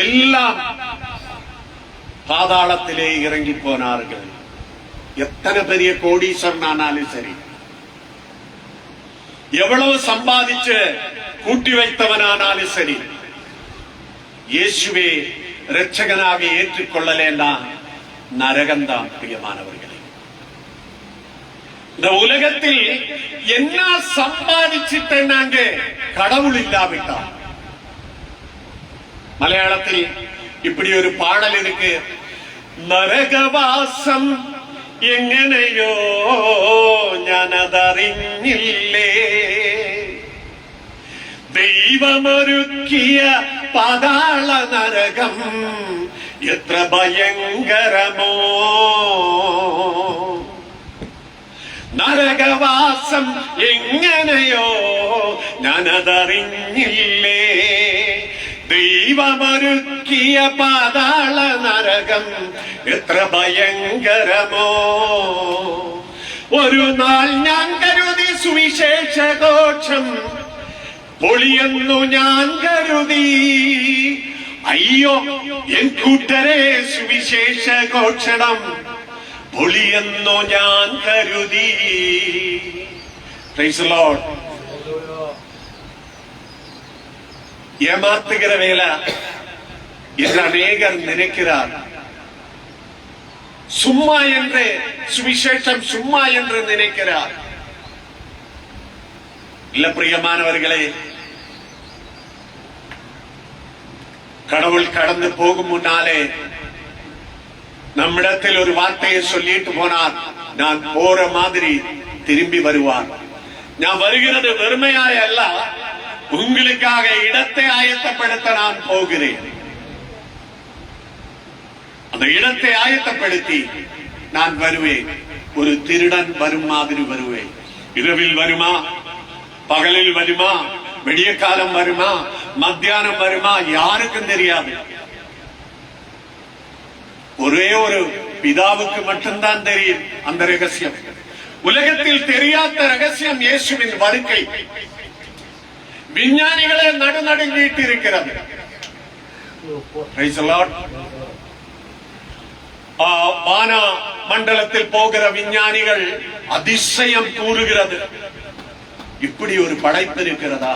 எல்லாம் பாதாளத்திலே இறங்கி போனார்கள். எத்தனை பெரிய கோடீஸ்வரன் ஆனாலும் சரி, எவ்வளவு சம்பாதிச்சு கூட்டி வைத்தவனானாலும் சரி, இயேசுவே இரட்சகனாக ஏற்றுக்கொள்ளலேன்னா நரகம்தான். பிரியமானவர்களே, இந்த உலகத்தில் என்ன சம்பாதிச்சுட்டு நாங்க கடவுள் இல்லாவிட்டால், மலையாளத்தில் இப்படி ஒரு பாடல் இருக்கு. നരകവാസം എങ്ങനെയോ ഞാനതറിഞ്ഞില്ലേ, ദൈവമൊരുക്കിയ പാതാള നരകം എത്ര ഭയങ്കരമോ. നരകവാസം എങ്ങനെയോ ഞാനതറിഞ്ഞില്ലേ, ദൈവമൊരുക്കിയ പാതാള നരകം എത്ര ഭയങ്കരമോ. ഒരു നാൾ ഞാൻ കരുതി സുവിശേഷഘോഷം പൊളിയെന്നു ഞാൻ കരുതി, അയ്യോ എൻ കൂട്ടരെ സുവിശേഷഘോഷണം പൊളിയെന്നു ഞാൻ കരുതി. Praise the Lord. ஏமாத்துகிற வேலை என்று அநேகர் நினைக்கிறார். சும்மா என்று சுவிசேஷம் சும்மா என்று நினைக்கிறார். இல்ல பிரியமானவர்களே, கடவுள் கடந்து போகும் முன்னாலே நம்மிடத்தில் ஒரு வார்த்தையை சொல்லிட்டு போனார். நான் போற மாதிரி திரும்பி வருவார். நான் வருகிறது வெறுமையாய் அல்ல, உங்களுக்காக இடத்தை ஆயத்தப்படுத்த நான் போகிறேன். அந்த இடத்தை ஆயத்தப்படுத்தி நான் வருவேன். ஒரு திருடன் வரும் மாதிரி வருவேன். இரவில் வருமா, பகலில் வருமா, விடிய காலம் வருமா, மத்தியானம் வருமா, யாருக்கும் தெரியாது. ஒரே ஒரு பிதாவுக்கு மட்டும்தான் தெரியும் அந்த ரகசியம். உலகத்தில் தெரியாத ரகசியம் இயேசுவின் வருகை. விஞ்ஞானிகளே நடுநடுங்கிட்டு இருக்கிறது. வான மண்டலத்தில் போகிற விஞ்ஞானிகள் அதிசயம் கூறுகிறது. இப்படி ஒரு படைப்பு இருக்கிறதா?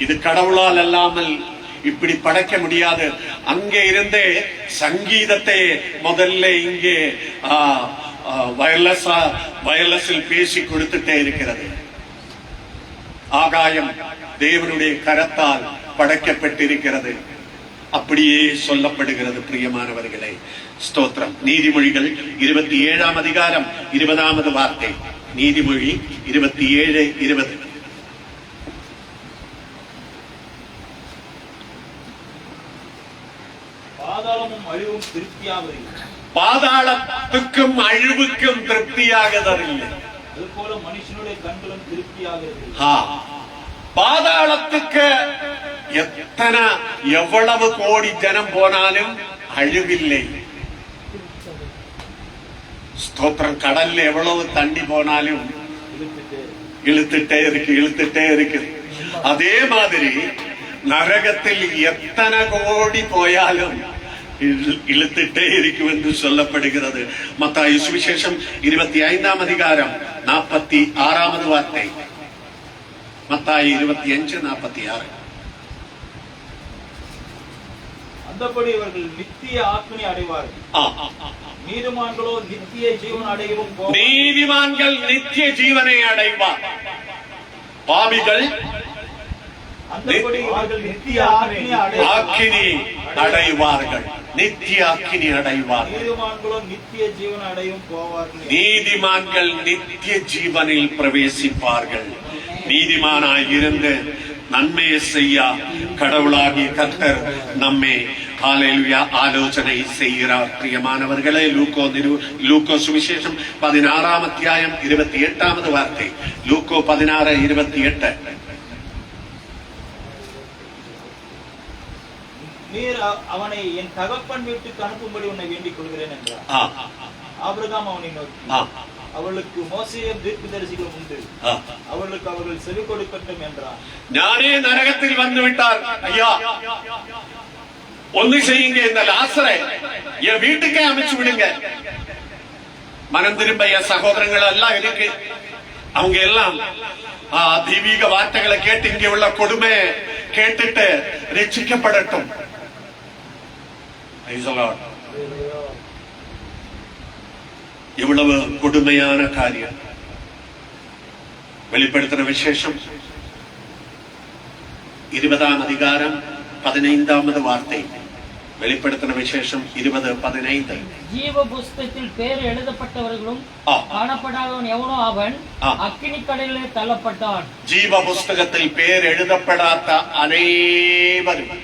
இது கடவுளால் அல்லாமல் இப்படி படைக்க முடியாது. அங்கே இருந்தே சங்கீதத்தை முதல்ல இங்கே வயர்லெஸில் பேசி கொடுத்துட்டே இருக்கிறது. ஆகாயம் தேவனுடைய கரத்தால் படைக்கப்பட்டிருக்கிறது. அப்படியே சொல்லப்படுகிறது. பிரியமானவர்களே, ஸ்தோத்திரம். நீதிமொழிகள் 27ஆம் அதிகாரம் 20வது வார்த்தை. நீதிமொழி 27:20. பாதாளத்துக்கும் அழிவுக்கும் திருப்தியாகதில்லை. அதுபோல மனுஷனுடைய கண்களும் திருப்தியாகிறது. பாதாளத்துக்கு எவ்வளவு கோடி ஜனம் போனாலும் அழிவில்லை. ஸ்தோத்திரம். கடல்ல எவ்வளவு தண்ணி போனாலும் இழுத்துட்டே இருக்கு. அதே மாதிரி நரகத்தில் எத்தனை கோடி போயாலும் இழுத்துட்டே இருக்கும் என்று சொல்லப்படுகிறது. மத்தாய் சுவிசேஷம் 25ஆம் அதிகாரம் 46வது வார்த்தை. மத்தாய் 25:46. அந்தபடி இவர்கள் நித்திய ஆக்கினை அடைவார்கள். நீதிமான்களோ நித்திய ஜீவன் அடையவும். நீதிமான்கள் நித்திய ஜீவனை அடைவார். பாவிகள் அந்தபடி இவர்கள் நித்திய ஆக்கினை அடைவார்கள். நித்திய ஆக்கினை அடைவார்கள். நீதிமான்களோ நித்திய ஜீவன் அடையும் போவார்கள். நீதிமான்கள் நித்திய ஜீவனில் பிரவேசிப்பார்கள். நீதிமானாய் இருந்து நன்மையை செய்ய கடவுளாகிய கர்த்தர் நம்மை ஹல்லேலூயா ஆலோசனை செய்கிறார். பிரியமானவர்களே, லூக்கோ சுவிசேஷம் 16ஆம் அத்தியாயம் 28வது வார்த்தை. லூக்கோ 16:28. நீர் அவனை என் தகப்பன் வீட்டுக்கு அனுப்பும்படி உன்னை வேண்டிக் கொள்கிறேன் என்றார். ஆபிரகாம் அவனை நோக்கி, அவளுக்கு மோசேயும் தீர்க்கதரிசிகளும் உண்டு, அவர்களுக்கு அவர்கள் செவி கொடுக்கட்டும் என்றார். ஞானே நரகத்தில் வந்து விட்டார். ஐயா, ஒன்று செய்யுங்க, இந்த லாசரை என் வீட்டுக்கே அமைச்சு விடுங்க. மனம் திரும்ப என் சகோதரங்கள் எல்லாம் இருக்கு. அவங்க எல்லாம் தெய்வீக வார்த்தைகளை கேட்டு இங்கே உள்ள கொடுமை கேட்டுட்டு ரட்சிக்கப்படட்டும். எவ்வளவு கொடுமையான காரியம். வெளிப்படுத்தின விசேஷம் 20ஆம் அதிகாரம் 15வது வார்த்தை. வெளிப்படுத்தின விசேஷம் 20:15. ஜீவ புஸ்தகத்தில் பேர் எழுதப்பட்டவர்களும் காணப்படாதவன் எவனோ அவன் அக்கினி கடலிலே தள்ளப்பட்டான். ஜீவ புஸ்தகத்தில் பேர் எழுதப்படாத அனைவரும்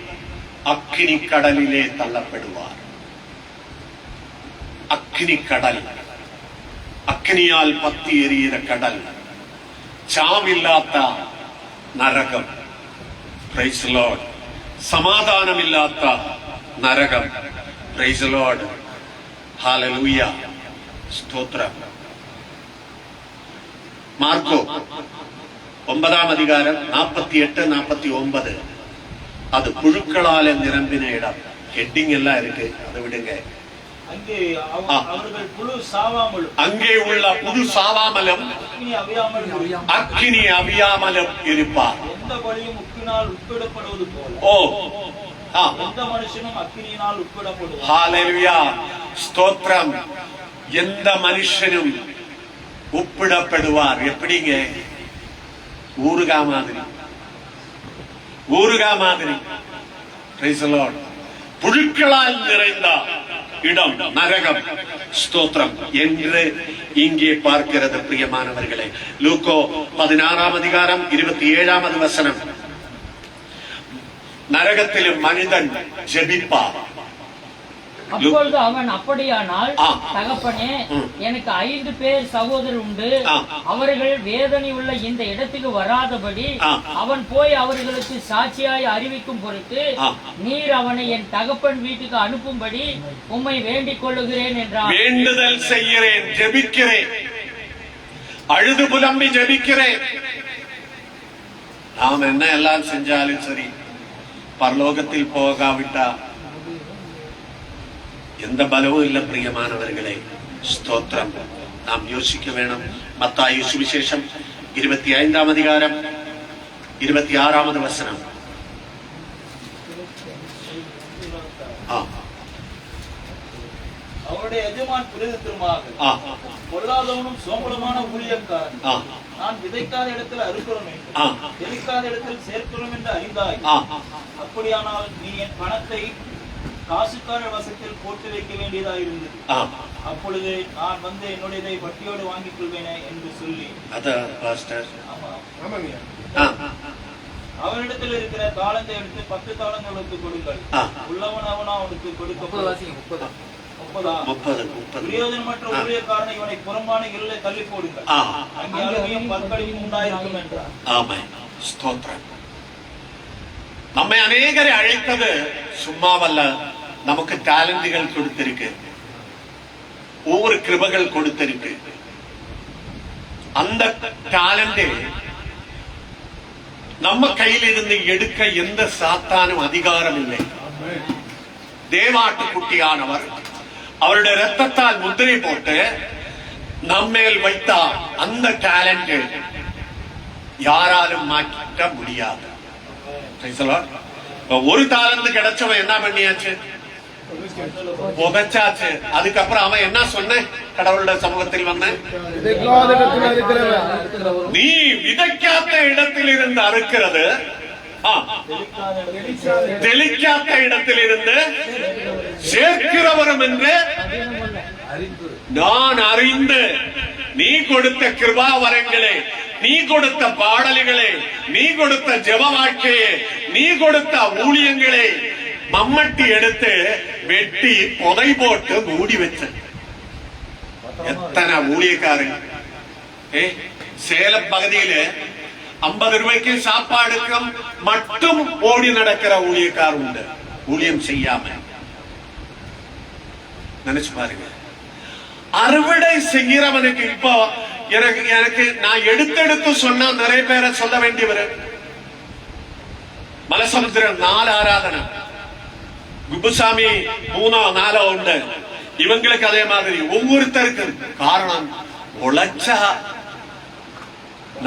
அக்கினி கடலிலே தள்ளப்படுவார். அக்கினி கடல், அக்கினியால் பத்தி எரிகிற கடல், சாமில்லாத நரகம். Praise the lord. சமாதானம் இல்லாத நரகம். Praise the lord. ஹல்லேலூயா. ஸ்தோத்திரம். மார்க்கோ 9ஆம் அதிகாரம் 48-49. அது புழுக்களால நிரம்பின இடம். ஹெட்டிங் எல்லாம் இருக்கு, அதை விடுங்க. அங்கே உள்ள புழு சாவாமலும் அக்கினி அவியாமலும் இருப்பார். எந்த பலியும் உக்கினால் உட்படப்படுவது போல எந்த மனுஷனும் அக்கினியினால் உட்படப்படுவார். ஹல்லேலூயா. ஸ்தோத்திரம். எந்த மனுஷனும் உப்பிடப்படுவார். எப்படிங்க? ஊருகா மாதிரி. ஊருகா மாதிரி. Price the Lord. புழுக்களால் நிறைந்த இடம் நரகம். ஸ்தோத்திரம் என்று இங்கே பார்க்கிறது. பிரியமானவர்களே, லூக்கோ 16ஆம் அதிகாரம் 27வது வசனம். நரகத்திலும் மனிதன் ஜெபிப்பார். அப்பொழுது அவன், அப்படியானால் தகப்பனே, எனக்கு 5 பேர் சகோதரர் உண்டு, அவர்கள் வேதனை உள்ள இந்த இடத்துக்கு வராதபடி அவன் போய் அவர்களுக்கு சாட்சியாய் அறிவிக்கும் பொருட்டு நீர் அவனை என் தகப்பன் வீட்டுக்கு அனுப்பும்படி உம்மை வேண்டிக் கொள்ளுகிறேன் என்றார். வேண்டுதல் செய்கிறேன், ஜெபிக்கிறேன், அழுது புலம்பி ஜெபிக்கிறேன். நாம் என்ன எல்லாம் செஞ்சாலும் சரி, பரலோகத்தில் போகாவிட்டா எந்த பலவும் இல்லை பிரியமானவர்களே. ஸ்தோத்திரம். நாம் யோசிக்க வேணும். மத்தாயி சுவிசேஷம் 25ஆம் அதிகாரம் 26வது வசனம். அவருடைய எஜமான் புரிதத்திலுமாக பொல்லாதவனும் சோம்பலமான ஊழியக்காரன், நான் விதைக்காத இடத்தில் அறுக்கிறோம் என்றும் தெளிக்காத இடத்தில் சேர்க்கிறோம் என்று அறிந்தாய். அப்படியானால் நீ என் பணத்தை காசுக்காரர் வசத்தில் போட்டு வைக்க வேண்டியதா இருந்தது. அப்பொழுது நான் வந்து என்னுடையதை வட்டியோடு வாங்கிக் கொள்வேனே என்று சொல்லி அவனிடத்தில் இருக்கிற தாளந்தை எடுத்து 10 தாளங்களுக்கு கொடுங்கள். உள்ளவன் அவனா அவனுக்கு கொடுக்க பிரயோஜனமற்ற ஊழியக்காரனை இவனை புறம்பான இருளை தள்ளி போடுங்கள். அங்கே அழுகையும் பற்கடியும் உண்டாயிருக்கும் என்றார். ஆமென். ஸ்தோத்திரம். நம்மை அநேகரை அழைத்தது சும்மாவல்ல. நமக்கு டாலண்டுகள் கொடுத்திருக்கு, ஒவ்வொரு கிருபைகள் கொடுத்திருக்கு. அந்த டாலண்டை நம்ம கையில் இருந்து எடுக்க எந்த சாத்தானும் அதிகாரம் இல்லை. தேவாட்டுக்குட்டியானவர் அவருடைய ரத்தத்தால் முத்திரை போட்டு நம்மேல் வைத்தார். அந்த டேலண்ட் யாராலும் மாற்ற முடியாது. ஒரு தாளந்து கிடைச்சவன் என்ன பண்ணியாச்சு? புதைச்சாச்சு. அதுக்கப்புறம் அவன் என்ன சொன்ன? கடவுளுடைய சமூகத்தில் வந்த நீ விதைக்காத இடத்தில் இருந்து அறுக்கிறது, தெளிக்காத இடத்தில் இருந்து சேர்க்கிறவரும் என்று நான் அறிந்து நீ கொடுத்த கிருபா வரங்களே, நீ கொடுத்த பாடல்களே, நீ கொடுத்த ஜெப வாழ்க்கையே, நீ கொடுத்த ஊழியங்களே மம்மட்டி எடுத்து வெட்டி புதை போட்டு மூடி வச்ச எத்தனை ஊழியக்காரங்க. சேலம் பகுதியில 50 ரூபாய்க்கு சாப்பாடுக்கும் மட்டும் ஓடி நடக்கிற ஊழியக்கார உண்டு. ஊழியம் செய்யாம நினைச்சு பாருங்க. அறுவடை செய்கிறவனுக்கு இப்போ எனக்கு நான் எடுத்து சொன்னா நிறைய பேரை சொல்ல வேண்டியவர். மலசமுத்திரம் 4 ஆராதனை, குப்புசாமி 3 4 உண்டு. இவங்களுக்கு அதே மாதிரி ஒவ்வொருத்தருக்கு காரணம் உழைச்சா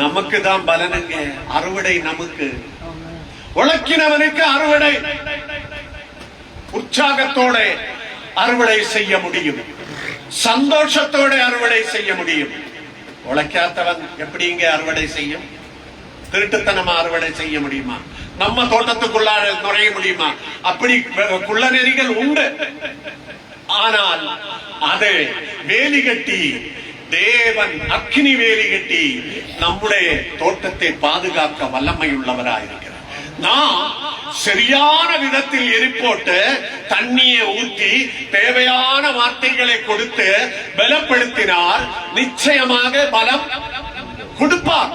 நமக்கு தான் பலனுங்க. அறுவடை நமக்கு. உழைக்கினவனுக்கு அறுவடை. உற்சாகத்தோட அறுவடை செய்ய முடியும், சந்தோஷத்தோட அறுவடை செய்ய முடியும். உழைக்காதவன் எப்படிங்க அறுவடை செய்யும்? திருட்டுத்தனமா அறுவடை செய்ய முடியுமா? நம்ம தோட்டத்துக்குள்ளார நுழைய முடியுமா? அப்படி குள்ள நெறிகள் உண்டு. ஆனால் அது வேலி கட்டி, தேவன் அக்கினி வேலி கட்டி நம்முடைய தோட்டத்தை பாதுகாக்க வல்லமை உள்ளவராயிருக்கிறார். நாம் சரியான விதத்தில் எரிப்போட்டு தண்ணியை ஊற்றி தேவையான வார்த்தைகளை கொடுத்து பலப்படுத்தினால் நிச்சயமாக பலம் கொடுப்பார்.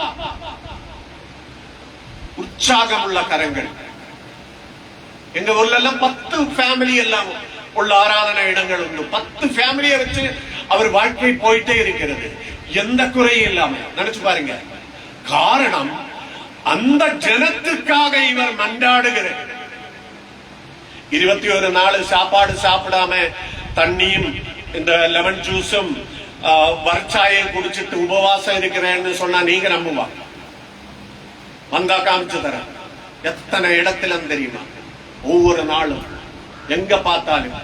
உற்சாகம் உள்ள கரங்கள். எங்க ஊர்ல எல்லாம் 10 ஃபேமிலி எல்லாம் உள்ள ஆராதனை இடங்கள் உண்டு. 10 ஃபேமிலியை வச்சு அவர் வாழ்க்கை போயிட்டே இருக்கிறது, எந்த குறையும் இல்லாம. நினைச்சு பாருங்க. காரணம் அந்த ஜனத்துக்காக இவர் மன்றாடுகிறார். 21 நாள் சாப்பாடு சாப்பிடாம தண்ணியும் இந்த லெமன் ஜூஸும் வர்ச்சாயம் குடிச்சிட்டு உபவாசம் இருக்கிறேன்னு சொன்னா நீங்க நம்புவா? வந்தா காமிச்சு தர. எத்தனை இடத்துல தெரியுமா? ஒவ்வொரு நாளும் எங்க பார்த்தாலும்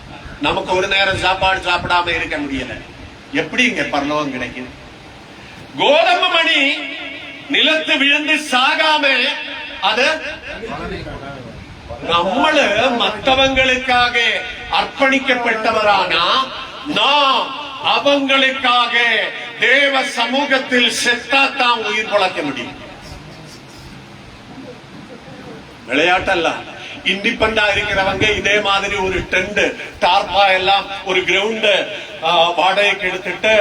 நமக்கு ஒரு நேரம் சாப்பாடு சாப்பிடாம இருக்க முடியல. எப்படி இங்க பரலோகம் கிடைக்கும்? கோதம்பு மணி நிலத்து விழுந்து சாகாம அது நம்மளு மற்றவங்களுக்காக அர்ப்பணிக்கப்பட்டவரானா நாம் அவங்களுக்காக தேவ சமூகத்தில் செத்தாத்தான் உயிர் பொழைக்க முடியும். விளையாட்டல்ல. இண்டிபெண்டா இருக்கிறவங்க இதே மாதிரி ஒரு டென்ட் டார்பா எல்லாம் ஒரு கிரவுண்ட் வாடகைக்கு எடுத்துட்டு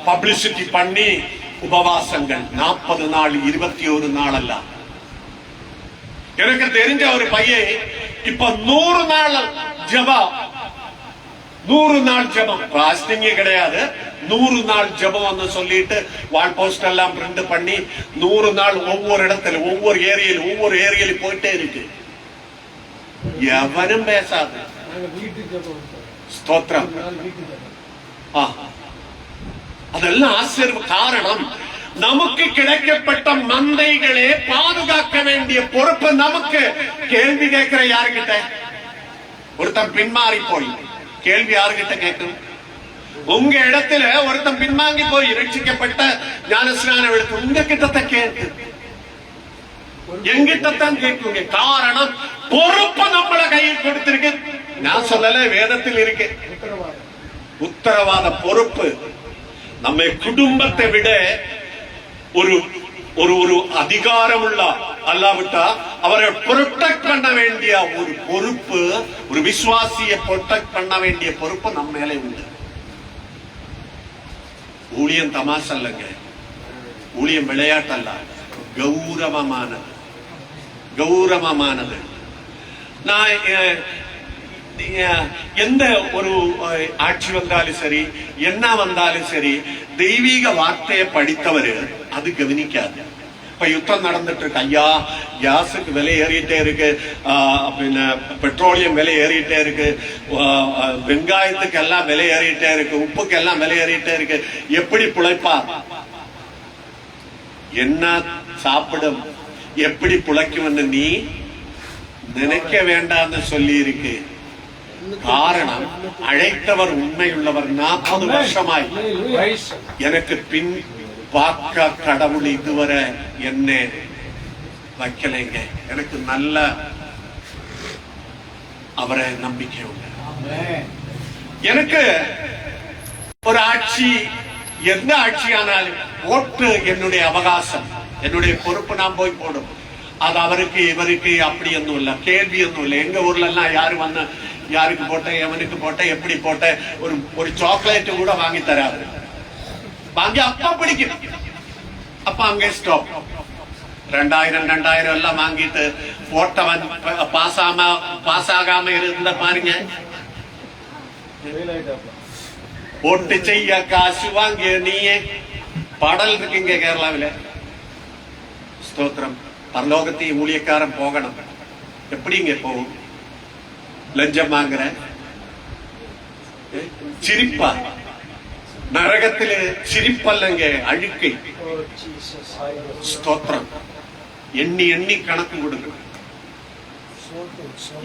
பப்ளிசிட்டி பண்ணி உபவாசங்கள் 40 நாள் 21 நாள் அல்ல. எனக்கு தெரிஞ்ச ஒரு பையன் இப்ப 100 நாள் ஜெபம், 100 நாள் ஜெபம், பாஸ்டிங்கே கிடையாது, 100 நாள் ஜெபம் சொல்லிட்டு வால் போஸ்ட் எல்லாம் பிரிண்ட் பண்ணி 100 நாள் ஒவ்வொரு இடத்துல ஒவ்வொரு ஏரியில போயிட்டே இருக்கு. எவனும் பேசாது. ஸ்தோத்திரம். அதெல்லாம் ஆசீர்வாதம். காரணம், நமக்கு கிடைக்கப்பட்ட மந்தைகளே பாதுகாக்க வேண்டிய பொறுப்பு நமக்கு. கேள்வி கேட்கிற யாருகிட்ட? ஒருத்தன் பின்மாறி போய் கேள்வி யாருகிட்ட கேட்கணும்? உங்க இடத்துல ஒருத்தன் பின்வாங்கி போய் ரட்சிக்கப்பட்ட ஞானஸ்நானம் எடுத்து உங்க கிட்டத்தான் கேட்டு எங்கிட்டத்தான் கேட்குங்க. காரணம், பொறுப்பு நம்மள கையில் கொடுத்திருக்கு. நான் சொல்லல, வேதத்தில் இருக்கு உத்தரவாத பொறுப்பு. நம்ம குடும்பத்தை விட ஒரு ஒரு ஒரு அதிகாரம் உள்ள அல்லாவிட்டா அவரை ப்ரொடெக்ட் பண்ண வேண்டிய ஒரு பொறுப்பு, ஒரு விசுவாசியை ப்ரொடெக்ட் பண்ண வேண்டிய பொறுப்பு நம்ம மேலே உண்டு. ஊழியம் தமாசல்லங்க, ஊழியம் விளையாட்டல்ல, கௌரவமானது. கௌரவமானது. நான் எந்த ஒரு ஆட்சி வந்தாலும் சரி, என்ன வந்தாலும் சரி, தெய்வீக வார்த்தையை படித்தவரு அது கவனிக்காது. இப்ப யுத்தம் நடந்துட்டு இருக்கு, ஐயா கேஸுக்கு விலை ஏறிட்டே இருக்கு, பெட்ரோலியம் விலை ஏறிட்டே இருக்கு, வெங்காயத்துக்கு எல்லாம் விலை ஏறிட்டே இருக்கு, உப்புக்கு எல்லாம் விலை ஏறிட்டே இருக்கு, எப்படி பிழைப்பார்? என்ன சாப்பிடும், எப்படி பிழைக்கும்னு நீ நினைக்க வேண்டாம்னு சொல்லி இருக்கு. காரணம், அழைத்தவர் உண்மையுள்ளவர். 40 வருஷமாய் எனக்கு பின் பார்க்க கடவுள் இதுவரை என்ன வைக்கலைங்க. எனக்கு நல்ல அவரை நம்பிக்கை உண்டு. எனக்கு ஒரு ஆட்சி, எந்த ஆட்சியானாலும் ஓட்டு என்னுடைய அவகாசம், என்னுடைய பொறுப்பு. நான் போய் போடும். அது அவருக்கு இவருக்கு அப்படி ஒன்றும் இல்லை, கேள்வி ஒன்றும் இல்லை. எங்க ஊர்ல எல்லாம் யாரு வந்து யாருக்கு போட்ட, எவனுக்கு போட்ட, எப்படி போட்ட, ஒரு சாக்லேட் கூட வாங்கி தராது. வாங்கி அப்பா பிடிக்கும், அப்பா அங்கே ஸ்டாப். 2000 எல்லாம் வாங்கிட்டு போட்டவன் பாஸ் ஆகாம இருந்த பாருங்க. ஓட்டு செய்ய காசு வாங்கிய நீயே பாடல் இருக்குங்க கேரளாவில. ஸ்தோத்திரம். பரலோகத்தையும் ஊழியக்காரன் போகணும். எப்படிங்க போகும்? லஞ்சம் வாங்குற, சிரிப்பா? நரகத்திலே சிரிப்பல்லங்க, அழுக்கை. ஸ்தோத்திரம். எண்ணி எண்ணி கணக்கு கொடுக்கணும்,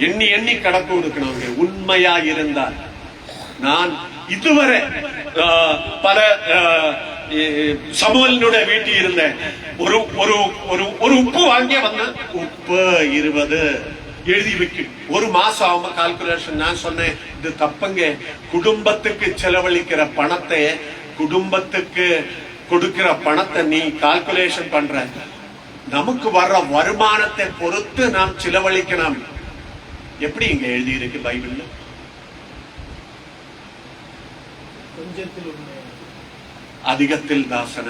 எண்ணி எண்ணி கணக்கு கொடுக்கணும். உண்மையா இருந்தால். நான் இதுவரை பல சமூகனுடைய வீட்டில் இருந்தேன். ஒரு உப்பு வாங்கிய வந்த உப்பு 20 எழுதி வைக்கும். ஒரு மாசம் ஆகும் கால்குலேஷன். நான் சொன்னேன், இது தப்புங்க. குடும்பத்துக்கு செலவழிக்கிற பணத்தை, குடும்பத்துக்கு கொடுக்கிற பணத்தை நீ கால்குலேஷன் பண்ற. நமக்கு வர்ற வருமானத்தை பொறுத்து நாம் செலவழிக்கணும். எப்படி இங்க எழுதி இருக்கு பைபிள்ல? அதிகத்தில் தாசன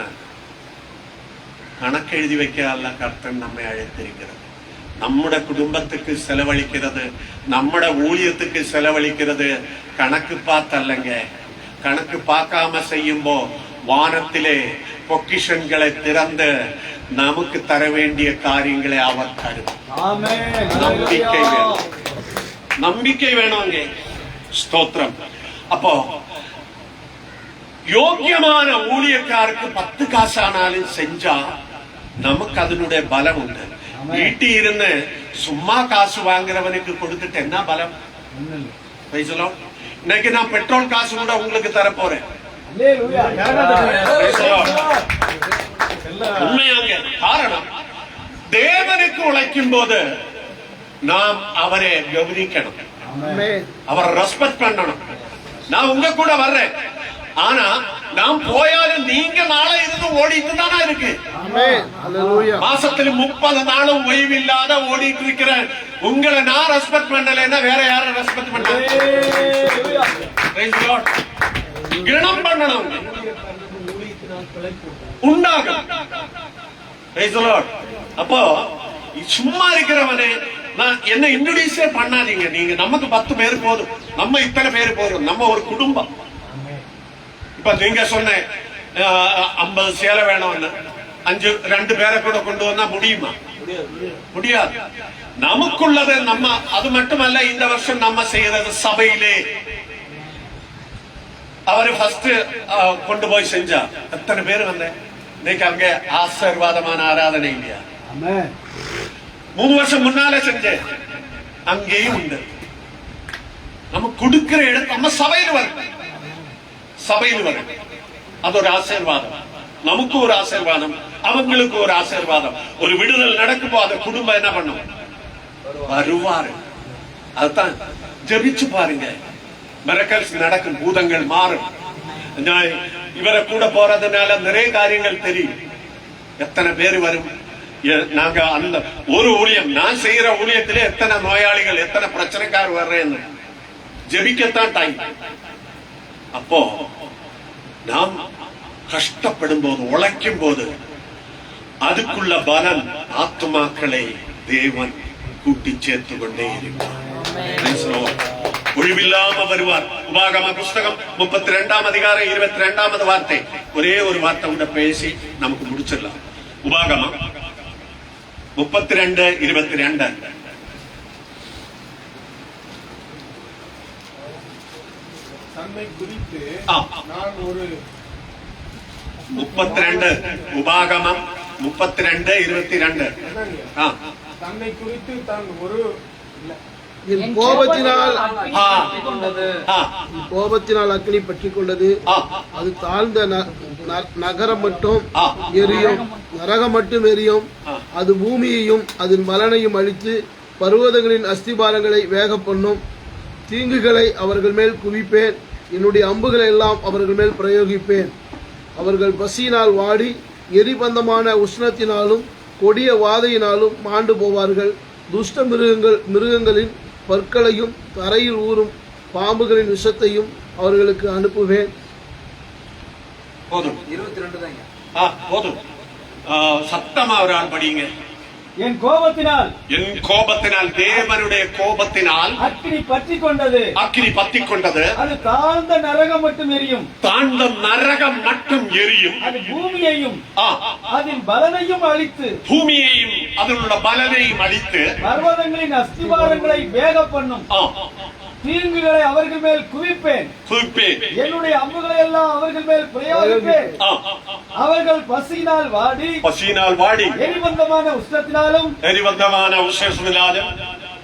கணக்கு எழுதி வைக்க அல்ல கர்த்தன் நம்மை அழைத்திருக்கிறது. நம்முடைய குடும்பத்துக்கு செலவழிக்கிறது, நம்முடைய ஊழியத்துக்கு செலவழிக்கிறது கணக்கு பார்த்தல்லங்க. கணக்கு பார்க்காம செய்யும்போ வானத்திலே பொக்கிஷன்களை திறந்து நமக்கு தர வேண்டிய காரியங்களை அவர் தரும். நம்பிக்கை வேணும், நம்பிக்கை வேணுங்க. ஸ்தோத்திரம். அப்போ யோக்கியமான ஊழியக்காருக்கு 10 காசு ஆனாலும் செஞ்சா நமக்கு அதனுடைய பலம் உண்டு. வீட்டி இருந்து சும்மா காசு வாங்குறவனுக்கு கொடுத்துட்டு என்ன பலம்? இன்னைக்கு நான் பெட்ரோல் காசு கூட உங்களுக்கு தர போறேன். உண்மையாங்க. காரணம், தேவனுக்கு உழைக்கும் போது நாம் அவரை கவனிக்கணும், அவரை ரெஸ்பெக்ட் பண்ணணும். நான் உங்க கூட வர்றேன், ஆனா நாம் போயாலும் நீங்க நாளை இருந்து ஓடிட்டு தானே இருக்கு. மாசத்துல 30 நாளும் ஓய்வு இல்லாத ஓடிட்டு இருக்கிற உங்களை நான் ரெஸ்பெக்ட் பண்ணலைன்னா வேற யாரும் ரெஸ்பெக்ட் பண்ண கிரணம் பண்ணணும் உண்டாகும். அப்போ சும்மா இருக்கிறவனே நான் என்ன இன்ட்ரோடியூஸே பண்ணாதீங்க. நீங்க நமக்கு 10 பேர் போதும், நம்ம இத்தனை பேர் போதும், நம்ம ஒரு குடும்பம். இப்ப நீங்க சொன்ன 50 சேலை வேணும்னு 2 பேரை கூட கொண்டு வந்தா முடியுமா? முடியாது. நமக்குள்ளது நம்ம. அது மட்டுமல்ல, இந்த வருஷம் நம்ம செய்யறது சபையிலே அவரு ஃபர்ஸ்ட் கொண்டு போய் செஞ்சா எத்தனை பேர் வந்த இன்னைக்கு அங்க ஆசீர்வாதமான ஆராதனை இல்லையா? 3 வருஷம் முன்னால செஞ்சேன், அங்கேயும் உண்டு. நம்ம கொடுக்கிற இடம் நம்ம சபையில் வரும், அது ஒரு ஆசீர்வாதம். நமக்கு ஒரு ஆசீர்வாதம், அவங்களுக்கு ஒரு ஆசீர்வாதம். ஒரு விடுதல் நடக்கும்போ அந்த குடும்பம் என்ன பண்ணும்? வருவாரு. அதுதான் ஜெபிச்சு பாருங்க, மிரக்கல்ஸ் நடக்கும், பூதங்கள் மாறும். இவரை கூட போறதுனால நிறைய காரியங்கள் தெரியும். எத்தனை பேர் வரும். நாங்க அந்த ஒரு ஊழியம், நான் செய்யற ஊழியத்திலே எத்தனை நோயாளிகள், எத்தனை பிரச்சனைக்கார் வர்றேன்னு ஜெபிக்கத்தான் டைம். அப்போ நாம் கஷ்டப்படும் போது, உழைக்கும் போது அதுக்குள்ள பலன் ஆத்துமாக்களை தேவன் கூட்டி சேர்த்து கொண்டே இருக்கிறார். ஒழிவில்லாம வருவார். உபாகம புஸ்தகம் 32ஆம் அதிகாரம் 22வது வார்த்தை. ஒரே ஒரு வார்த்தை கூட பேசி நமக்கு முடிச்சிடலாம். உபாகமம் 32:22. தன்னை குறித்து நான் ஒரு 32 உபாகமம் 32:22. தன்னை குறித்து தான் ஒரு என் கோபத்தினால் அக்னி பற்றிக் கொண்டது. அது தாழ்ந்த நகரம் மட்டும் எரியும், நரகம் மட்டும் எரியும். அது பூமியையும் அதன் பலனையும் அழித்து பர்வதங்களின் அஸ்திபாரங்களை வேக பண்ணும். தீங்குகளை அவர்கள் மேல் குவிப்பேன், என்னுடைய அம்புகளை எல்லாம் அவர்கள் மேல் பிரயோகிப்பேன். அவர்கள் பசியினால் வாடி எரிபந்தமான உஷ்ணத்தினாலும் கொடிய வாதையினாலும் மாண்டு போவார்கள். துஷ்ட மிருகங்களின் பற்களையும் தரையில் ஊறும் பாம்புகளின் விஷத்தையும் அவர்களுக்கு அனுப்புவேன். போதும், 22 தாங்க. போதும், சத்தமா ஒரு ஆள் படிங்க. என் கோபத்தினால் தேவனுடைய கோபத்தினால் அக்கினி பற்றிக் கொண்டது. அது தாழ்ந்த நரகம் மட்டும் எரியும். அது பூமியையும் அதன் பலனையும் அழித்து பர்வதங்களின் அஸ்திவாரங்களை வேக பண்ணும். தீங்குகளை அவர்கள் மேல் குவிப்பேன், என்னுடைய அம்புகளை எல்லாம் அவர்கள் மேல் பிரயோகிப்பேன். அவர்கள் பசியினால் வாடி எரிபந்தமான உஷ்ணத்தினாலும்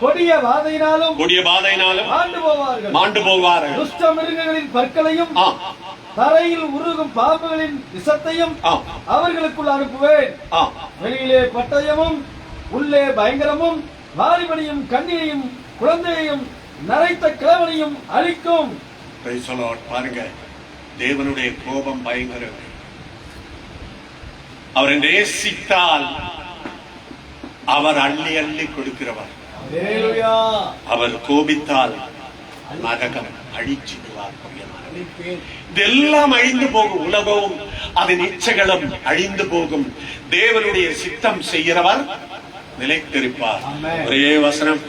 கொடிய வாதையினாலும் மாண்டு போவார்கள். துஷ்ட மிருகங்களின் பற்களையும் தரையில் உருகும் பாம்புகளின் விஷத்தையும் அவர்களுக்குள் அனுப்புவேன். வெளியிலே பட்டயமும் உள்ளே பயங்கரமும் வாலிபனையும் கண்ணியையும் குழந்தையையும் நரைத்த கிழவனையும் அழிக்கும். பாருங்க, தேவனுடைய கோபம் பயங்கரம். அவரை நேசித்தால் அவர் அள்ளி அள்ளி கொடுக்கிறவர். அவர் கோபித்தால் நரகம் அழிச்சிடுவார். இதெல்லாம் அழிந்து போகும். உலகமும் அதன் இச்சைகளும் அழிந்து போகும். தேவனுடைய சித்தம் செய்கிறவர் நிலைத்திருப்பார். ஒரே வசனம்,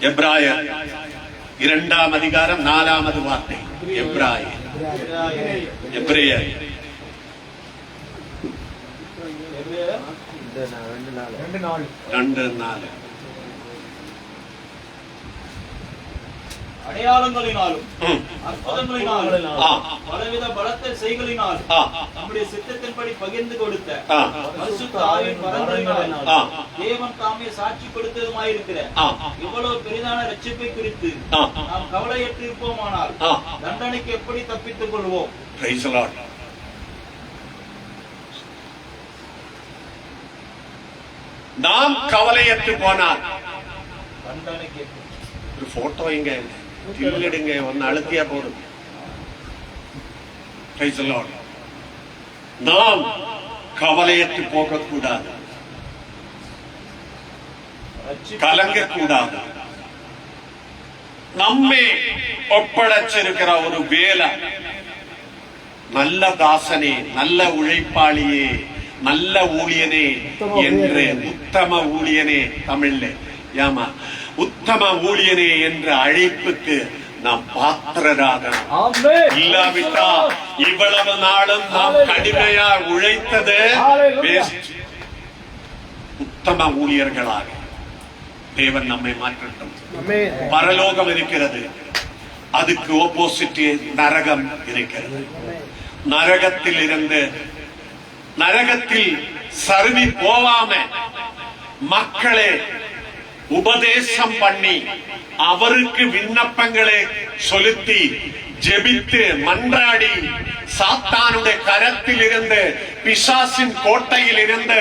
எப்ராயர் 2ஆம் அதிகாரம் 4வது வார்த்தை. எப்ராயர் 2:4. அடையாளங்களினாலும் அற்புதங்களினாலும் பலவித பலத்த செய்களினால் நம்முடைய சித்தத்தின்படி பகிர்ந்து கொடுத்த பரிசுத்த ஆவியின் வரங்களினால் தேவன் தாமே சாட்சி கொடுத்ததுமாயிருக்கிற இவ்வளவு பெரிதான ரட்சிப்பை குறித்து நாம் கவலையற்று இருப்போமானால் தண்டனைக்கு எப்படி தப்பித்துக் கொள்வோம்? நாம் கவலையற்று போனால் தண்டனைக்கு ஒரு போட்டோ இங்க கிள்ளிடுங்க, ஒன்னு அழுத்தியா போதும். நாம் கவலையற்று போகக்கூடாது, கலங்கக்கூடாது. நம்மை ஒப்படைச்சிருக்கிற ஒரு வேலை, நல்ல தாசனே, நல்ல உழைப்பாளியே, நல்ல ஊழியனே என்று, உத்தம ஊழியனே தமிழ்ல, ஏமா உத்தம ஊழியனே என்ற அழைப்புக்கு நாம் பாத்திரராக. இல்லாவிட்டா இவ்வளவு நாளும் நாம் கடுமையா உழைத்தது உத்தம ஊழியர்களாக தேவன் நம்மை மாற்றட்டும். பரலோகம் இருக்கிறது, அதுக்கு ஆப்போசிட் நரகம் இருக்கிறது. நரகத்தில் சருவி போவாம மக்களே உபதேசம் பண்ணி அவருக்கு விண்ணப்பங்களை செலுத்தி ஜெபித்து மன்றாடி சாத்தானுடைய கரத்தில் இருந்து, பிசாசின் கோட்டையில் இருந்து,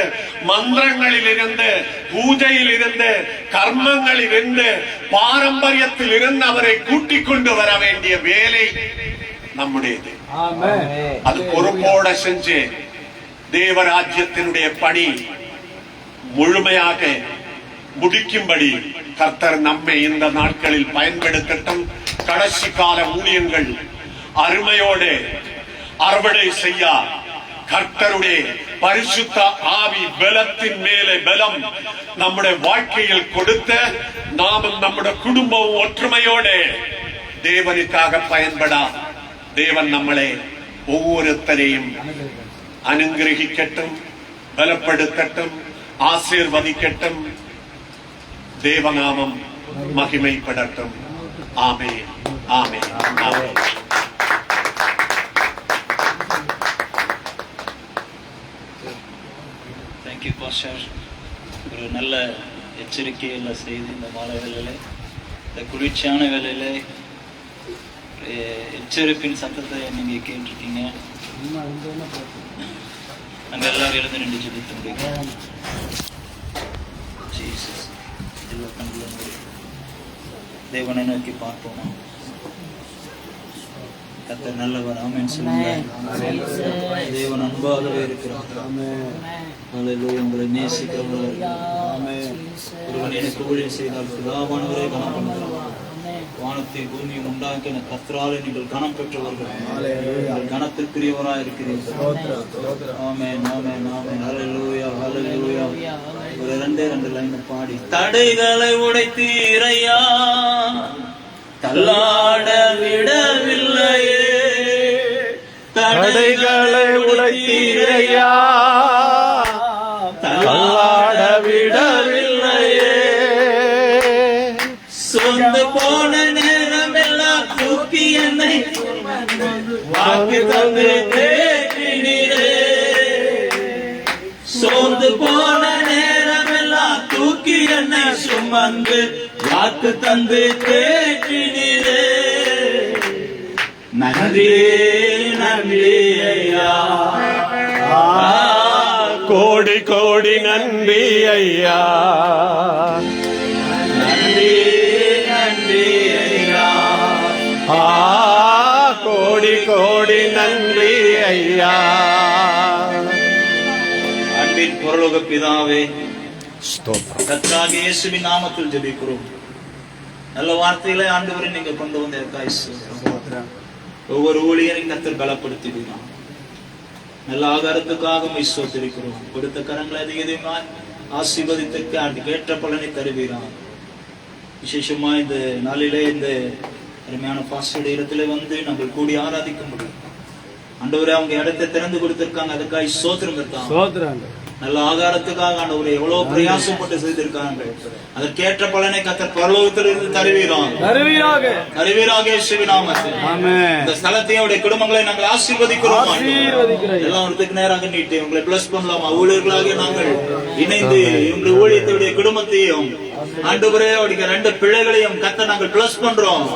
மந்திரங்களில் இருந்து, பூஜையில் இருந்து, கர்மங்களில் இருந்து, பாரம்பரியத்தில் இருந்து அவரை கூட்டிக் கொண்டு வர வேண்டிய வேலை நம்முடையது. அது பொறுப்போட செஞ்சு தேவராஜ்யத்தினுடைய பணி முழுமையாக முடிக்கும்படி கர்த்தர் நம்மை இந்த நாட்களில் பயன்படுத்தட்டும். கடைசி கால ஊழியங்கள் அருமையோடு அறுவடை செய்ய கர்த்தருடைய பரிசுத்த ஆவி பலத்தின் மேலே பலம் நம்முடைய வாழ்க்கையில் கொடுத்த நாமும் நம்முடைய குடும்பம் ஒற்றுமையோடு தேவனுக்காக பயன்பட தேவன் நம்மளை ஒவ்வொருத்தரையும் அனுகிரகிக்கட்டும், பலப்படுத்தட்டும், ஆசீர்வதிக்கட்டும். தேவநாமம் மகிமைப்படட்டும். ஆமென், ஆமென், ஆமென். Thank you pastor. ஒரு நல்ல எச்சரிக்கையில் செய்து இந்த மாலை வேளையிலே, இந்த குளிர்ச்சியான வேளையிலே எச்சரிப்பின் சத்தத்தை நீங்க கேட்டிருக்கீங்க. நாங்கள் எல்லாரும் எழுந்து நின்று ஜெபித்து முடிக்கிறோம். தேவனை நோக்கி பார்ப்போமா? கர்த்தர் நல்லவர். ஆமென் சொல்லுங்க. தேவன் அன்பாகவே இருக்கிறார். உங்களை நேசிக்கிறவர். ஒருவன் எனக்கு ஊழியம் செய்தால் பிதாவானவரே கனம் பண்ணுகிறார். வானத்தை பூமியும் உண்டாக்கின கர்த்தராலே நீங்கள் கனம் பெற்றவர்கள், கனத்திற்குரியவராய் இருக்கிறீர்கள். ஆமென், ஆமென், ஆமென். ஹல்லேலூயா, ஹல்லேலூயா. ஒரு ரெண்டே லைன் பாடி, தடைகளை உடைத்தீரையா, தள்ளாட விடவில்லையே, தடைகளை உடைத்தீரையா, தள்ளாட விடவில்லையே, சொந்து போன நேரம் எல்லாம் தூக்கி என்னை வாக்கு தந்து தேற்றினீரே, சோர்ந்து போன நேரம் எல்லாம் தூக்கி என்னை சுமந்து வாக்கு தந்து தேற்றினீரே, நன்றி நன்றி ஐயா, கோடி கோடி நன்றி ஐயா, நன்றி நன்றி ஐயா, கோடி கோடி நன்றி ஐயா. அன்பின் பரலோக பிதாவே, கர்த்தராகிய இயேசுவின் நாமத்தில் ஜெபிக்கிறோம். நல்ல வார்த்தைகளை ஆண்டவரை நீங்க கொண்டு வந்த ஒவ்வொரு ஊழியரையும் கர்த்தர் பலப்படுத்தினார். நல்ல ஆகாரத்துக்காக ஸ்தோத்திரிக்கிறோம். கொடுத்த கரங்களை அதிகமாய் ஆசீர்வதித்திருக்க அதுக்கு ஏற்ற பலனை தருவீரான். விசேஷமா இந்த நாளிலே இந்த அருமையான பாஸ்டருடைய இடத்துல வந்து நாங்கள் கூடி ஆராதிக்க முடியும். ஆண்டவரே அவங்க இடத்தை திறந்து கொடுத்திருக்காங்க, அதுக்காக சோத்திரம். நல்ல ஆகாரத்துக்காக ஆண்டவரே எவ்வளவு பிரயாசப்பட்டு செய்திருக்காங்க. அதற்கேற்ற பலனை கர்த்தர் பரலோகத்திலிருந்து தருவீராக இயேசுவின் நாமத்தில். இந்த ஸ்தலத்தை அவருடைய குடும்பங்களை நாங்கள் ஆசீர்வதிக்கிறோம். எல்லாம் ஒருத்துக்கு நேராக நீட்டி உங்களை பிளஸ் பண்ணலாமா? ஊழியர்களாக நாங்கள் இணைந்து இவங்களுடைய ஊழியத்துடைய குடும்பத்தையும் ஆண்டவரே அவருடைய 2 பிள்ளைகளையும் கர்த்தர் நாங்கள் பிளஸ் பண்றோம்.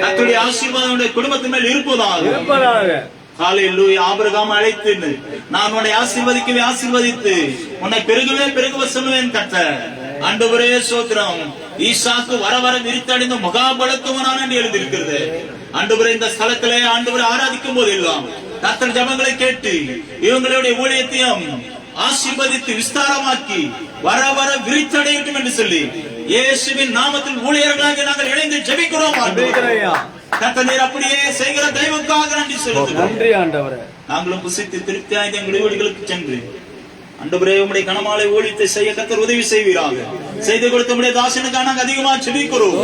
கர்த்தருடைய ஆசீர்வாதம் குடும்பத்தின் மேல் இருப்பதாக. ஹல்லேலூயா. ஆபிரகாம் அழைத்து நான் உன்னை ஆசீர்வதிக்கவே ஆசீர்வதித்து உன்னை பெருகவே பெருகவ சொல்லுவேன் கர்த்தர். ஆண்டவரே சோத்திரம். ஈசாக்கு வர வர விரித்தடைந்த மகாபலத்துவனான என்று எழுதியிருக்கிறது. ஆண்டவரே இந்த ஸ்தலத்திலே ஆண்டவரை ஆராதிக்கும் போதெல்லாம் கர்த்தர் ஜெபங்களை கேட்டு இவங்களுடைய ஊழியத்தையும் ஆசீர்வதித்து விஸ்தாரமாக்கி வர வர விரித்தடையட்டும் என்று சொல்லி இயேசுவின் நாமத்தில் ஊழியர்களாக நாங்கள் இணைந்து ஜெபிக்கிறோம். கர்த்தர் நீர் அப்படியே செய்கிற தெய்வத்துக்காக நன்றி செலுத்துகிறோம். நாங்களும் புசித்து திருப்தியாய் எங்களுடைய வீடுகளுக்கு சென்று ஆண்டவரே உம்முடைய கனமாலை ஊழியத்தை செய்ய கர்த்தர் உதவி செய்வீராக. செய்து கொடுத்த உம்முடைய தாசனுக்காக நாங்கள் அதிகமாக ஜெபிக்கிறோம்.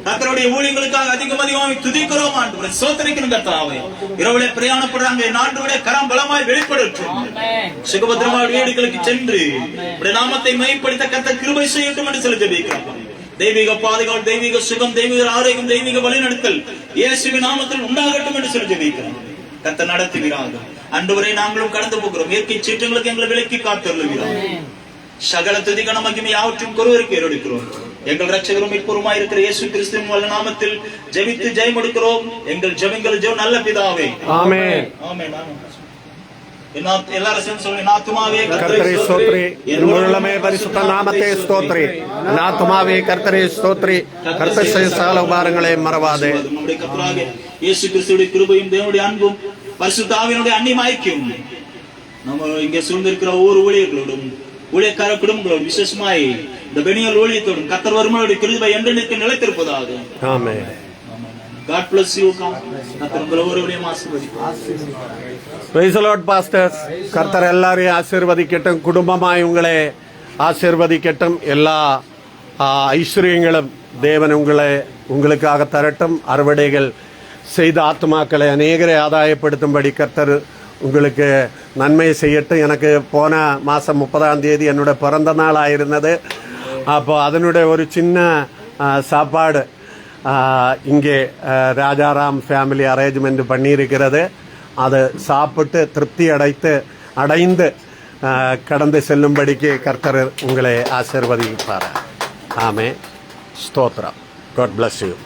கர்த்தருடைய ஊழியங்களுக்காக அதிகமாக துதிக்கிறோம். ஆண்டவரே ஸ்தோத்திரிக்கிறோம். கர்த்தாவே இரவுலே பிரயாணப்படுறாங்க, நாட்டுடைய கரம் பலமாய் வெளிப்படட்டும். சுகபத்திரமான வீடுகளுக்கு சென்று உம்முடைய நாமத்தை மையப்படுத்த கர்த்தர் கிருபை செய்யட்டும் என்று சொல்லி ஜெபிக்கிறோம். தெய்வீக பாதுகாப்பு, தெய்வீக சுகம், தெய்வீக ஆரோக்கியம், தெய்வீக வழிநடத்தல் இயேசுவின் நாமத்தில் உண்டாகட்டும் என்று சொல்லி ஜெபிக்கிறோம். கர்த்தர் நடத்துவீராக. ஆண்டவரே, நாங்களும் கடந்து போகிறோம். இயற்கை சீற்றங்களுக்கு எங்களை விலக்கி காத்தருளுவீராக. சகல துதி கன மகிமை யாவற்றும் ஒருவருக்கு ஏறெடுக்கிறோம். எங்கள் ரட்சகரும் மீட்பருமாய் இருக்கிற இயேசு கிறிஸ்துவின் வல்ல நாமத்தில் ஜெபித்து ஜெயம் எடுக்கிறோம். எங்கள் ஜெபங்கள் ஜெபம் நல்ல பிதாவே. ஆமென். ஆமென். எல்லாரும் சேர்ந்து சொல்லுங்க. ஆத்துமாவே கர்த்தரை ஸ்தோத்திரி, என் உள்ளமே பரிசுத்த நாமத்தை ஸ்தோத்திரி. ஆத்துமாவே கர்த்தரை ஸ்தோத்திரி, கர்த்தர் செய்த சகல உபகாரங்களையும் மறவாதே. நம்முடைய கர்த்தராகிய இயேசு கிறிஸ்துவின் கிருபையும் தேவனுடைய அன்பும் பரிசுத்த ஆவியினுடைய அன்னியமாய்க்கும் நம்ம இங்கே சூழ்ந்திருக்கிற ஒவ்வொரு ஊழியர்களோடும் ஊழியக்கார குடும்பங்களோடும் விசேஷமாய் இந்த பெனியல் ஊழியத்தோடும் கர்த்தர் வருமானுடைய கிருபை என்றென்றைக்கு நிலைத்திருப்பதாக. ஆமென். God bless you. கர்த்தர் உங்களை ஒவ்வொருவரையும் ஆசீர்வதிப்பார். Praise the Lord, pastors. கர்த்தர் எல்லாரையும் ஆசீர்வதிக்கட்டும். குடும்பமாய் உங்களை ஆசீர்வதிக்கட்டும். எல்லா ஐஸ்வர்யங்களும் தேவன் உங்களுக்காக தரட்டும். அறுவடைகள் செய்த ஆத்மாக்களை அநேகரை ஆதாயப்படுத்தும்படி கர்த்தர் உங்களுக்கு நன்மை செய்யட்டும். எனக்கு போன மாதம் 30ஆம் தேதி என்னோட பிறந்த நாள் ஆயிருந்தது. அப்போ அதனுடைய ஒரு சின்ன சாப்பாடு இங்கே ராஜாராம் ஃபேமிலி அரேஞ்ச்மெண்ட் பண்ணியிருக்கிறது. அதை சாப்பிட்டு திருப்தி அடைந்து கடந்து செல்லும்படிக்கு கர்த்தர் உங்களை ஆசீர்வதிப்பார். ஆமென். ஸ்தோத்திரம். God bless you.